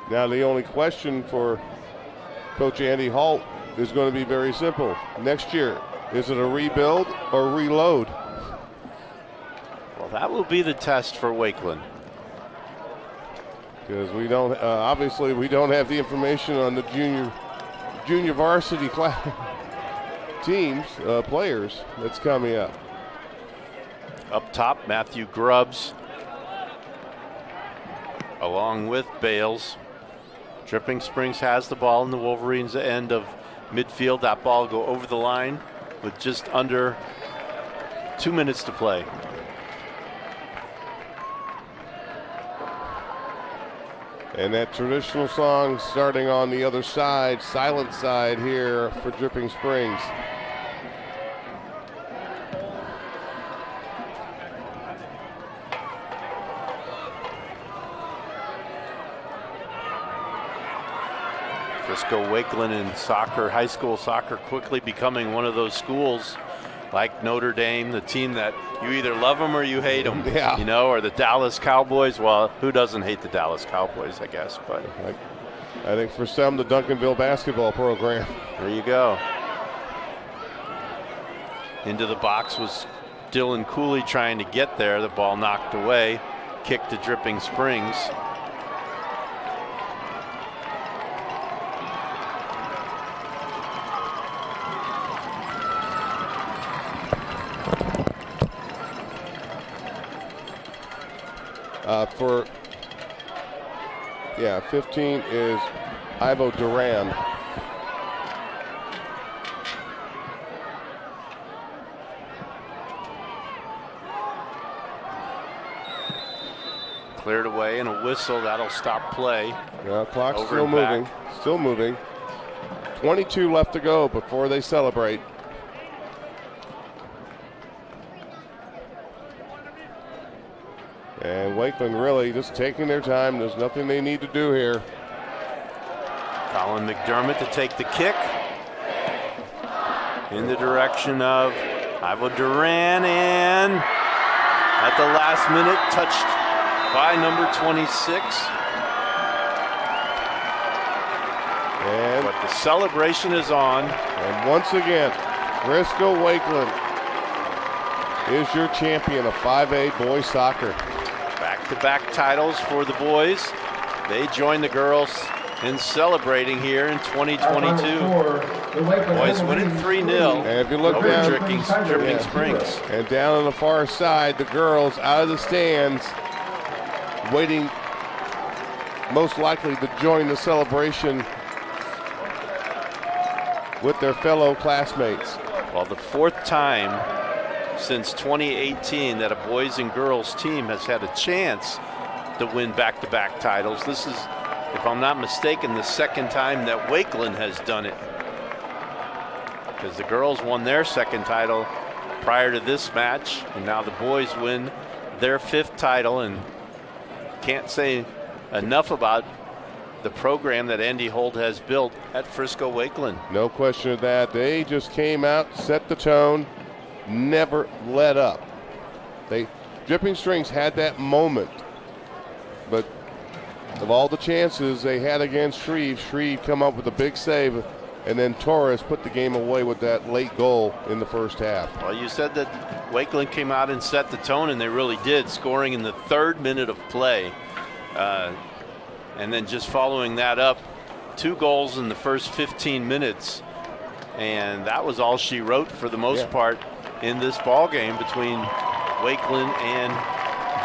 Now the only question for Coach Andy Holt is going to be very simple. Next year, is it a rebuild or reload? Well, that will be the test for Wakeland. Because we don't, obviously we don't have the information on the junior varsity class teams, players that's coming up. Up top, Matthew Grubbs, along with Bales. Dripping Springs has the ball in the Wolverines' end of midfield. That ball will go over the line with just under 2 minutes to play. And that traditional song starting on the other side, silent side here for Dripping Springs. Frisco Wakeland in soccer, high school soccer, quickly becoming one of those schools like Notre Dame, the team that you either love them or you hate them, yeah. You know, or the Dallas Cowboys. Well, who doesn't hate the Dallas Cowboys, I guess, but I think for some, the Duncanville basketball program. There you go. Into the box was Dylan Cooley trying to get there. The ball knocked away. Kick to Dripping Springs. For 15 is Ivo Duran. Cleared away and a whistle. That'll stop play. Yeah, clock's Over still and moving. back. Still moving. 22 left to go before they celebrate. And Wakeland really just taking their time. There's nothing they need to do here. Colin McDermott to take the kick in the direction of Ivo Duran, and at the last minute touched by number 26. But the celebration is on. And once again, Frisco Wakeland is your champion of 5A boys soccer. Back-to-back titles for the boys. They join the girls in celebrating here in 2022. Boys winning 3-0 and if you look over down, Dripping Springs. And down on the far side, the girls out of the stands, waiting most likely to join the celebration with their fellow classmates. Well, the fourth time since 2018 that a boys and girls team has had a chance to win back-to-back titles. This is, if I'm not mistaken, the second time that Wakeland has done it, because the girls won their second title prior to this match, and now the boys win their fifth title. And can't say enough about the program that Andy Holt has built at Frisco Wakeland. No question of that. They just came out, set the tone, never let up. Dripping Springs had that moment, but of all the chances they had against Shreve come up with a big save, and then Torres put the game away with that late goal in the first half. Well, you said that Wakeland came out and set the tone, and they really did, scoring in the 3rd minute of play. And then just following that up, 2 goals in the first 15 minutes. And that was all she wrote for the most part in this ball game between Wakeland and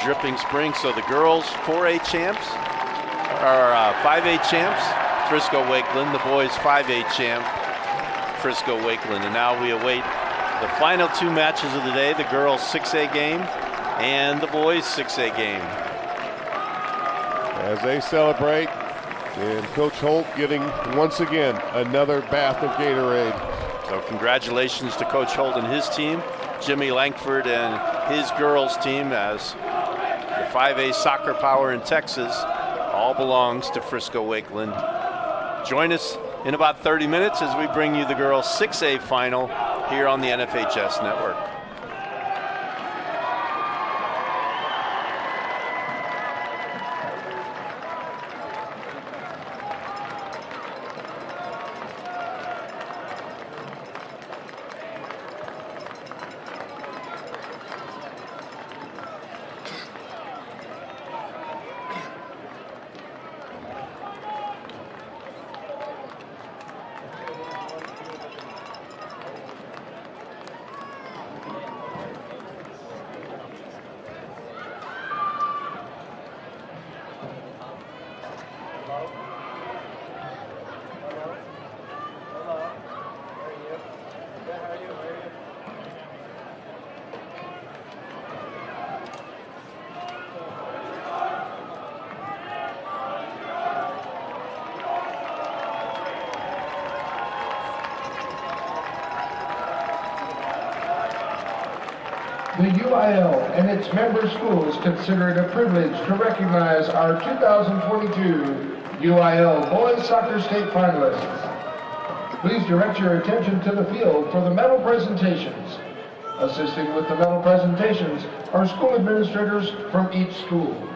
Dripping Springs. So the girls 4A champs, or 5A champs, Frisco Wakeland. The boys 5A champ, Frisco Wakeland. And now we await the final 2 matches of the day, the girls 6A game and the boys 6A game. As they celebrate, and Coach Holt getting, once again, another bath of Gatorade. So congratulations to Coach Holt and his team, Jimmy Langford and his girls team, as the 5A soccer power in Texas all belongs to Frisco Wakeland. Join us in about 30 minutes as we bring you the girls 6A final here on the NFHS Network. The UIL and its member schools consider it a privilege to recognize our 2022 UIL Boys Soccer State Finalists. Please direct your attention to the field for the medal presentations. Assisting with the medal presentations are school administrators from each school.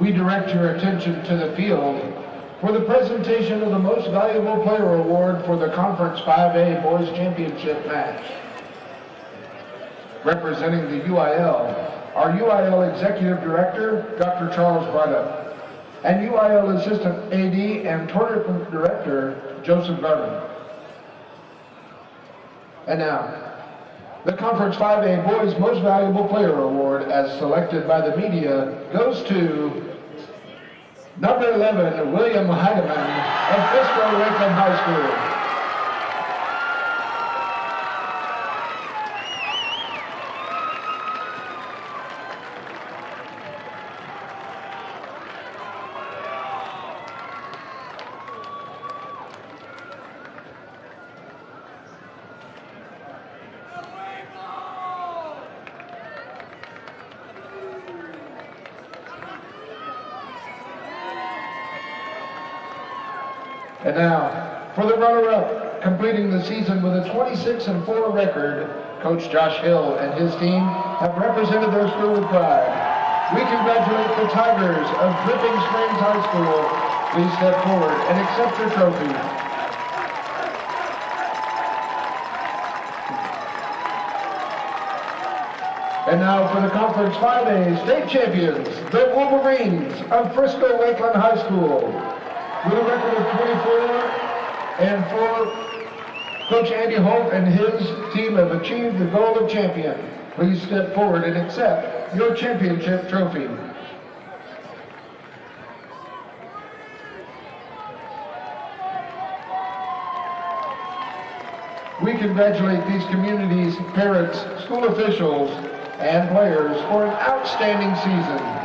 We direct your attention to the field for the presentation of the Most Valuable Player Award for the Conference 5A Boys Championship match. Representing the UIL, our UIL Executive Director, Dr. Charles Brydup, and UIL Assistant AD and Tournament Director, Joseph Garvin. And now, the Conference 5A Boys Most Valuable Player Award, as selected by the media, goes to number 11, William Heidemann of Frisco-Lakeland High School. And now, for the runner-up, completing the season with a 26-4 record, Coach Josh Hill and his team have represented their school with pride. We congratulate the Tigers of Dripping Springs High School. Please step forward and accept your trophy. And now for the Conference 5A State Champions, the Wolverines of Frisco-Lakeland High School. With a record of 24-4, Coach Andy Holt and his team have achieved the goal of champion. Please step forward and accept your championship trophy. We congratulate these communities, parents, school officials, and players for an outstanding season.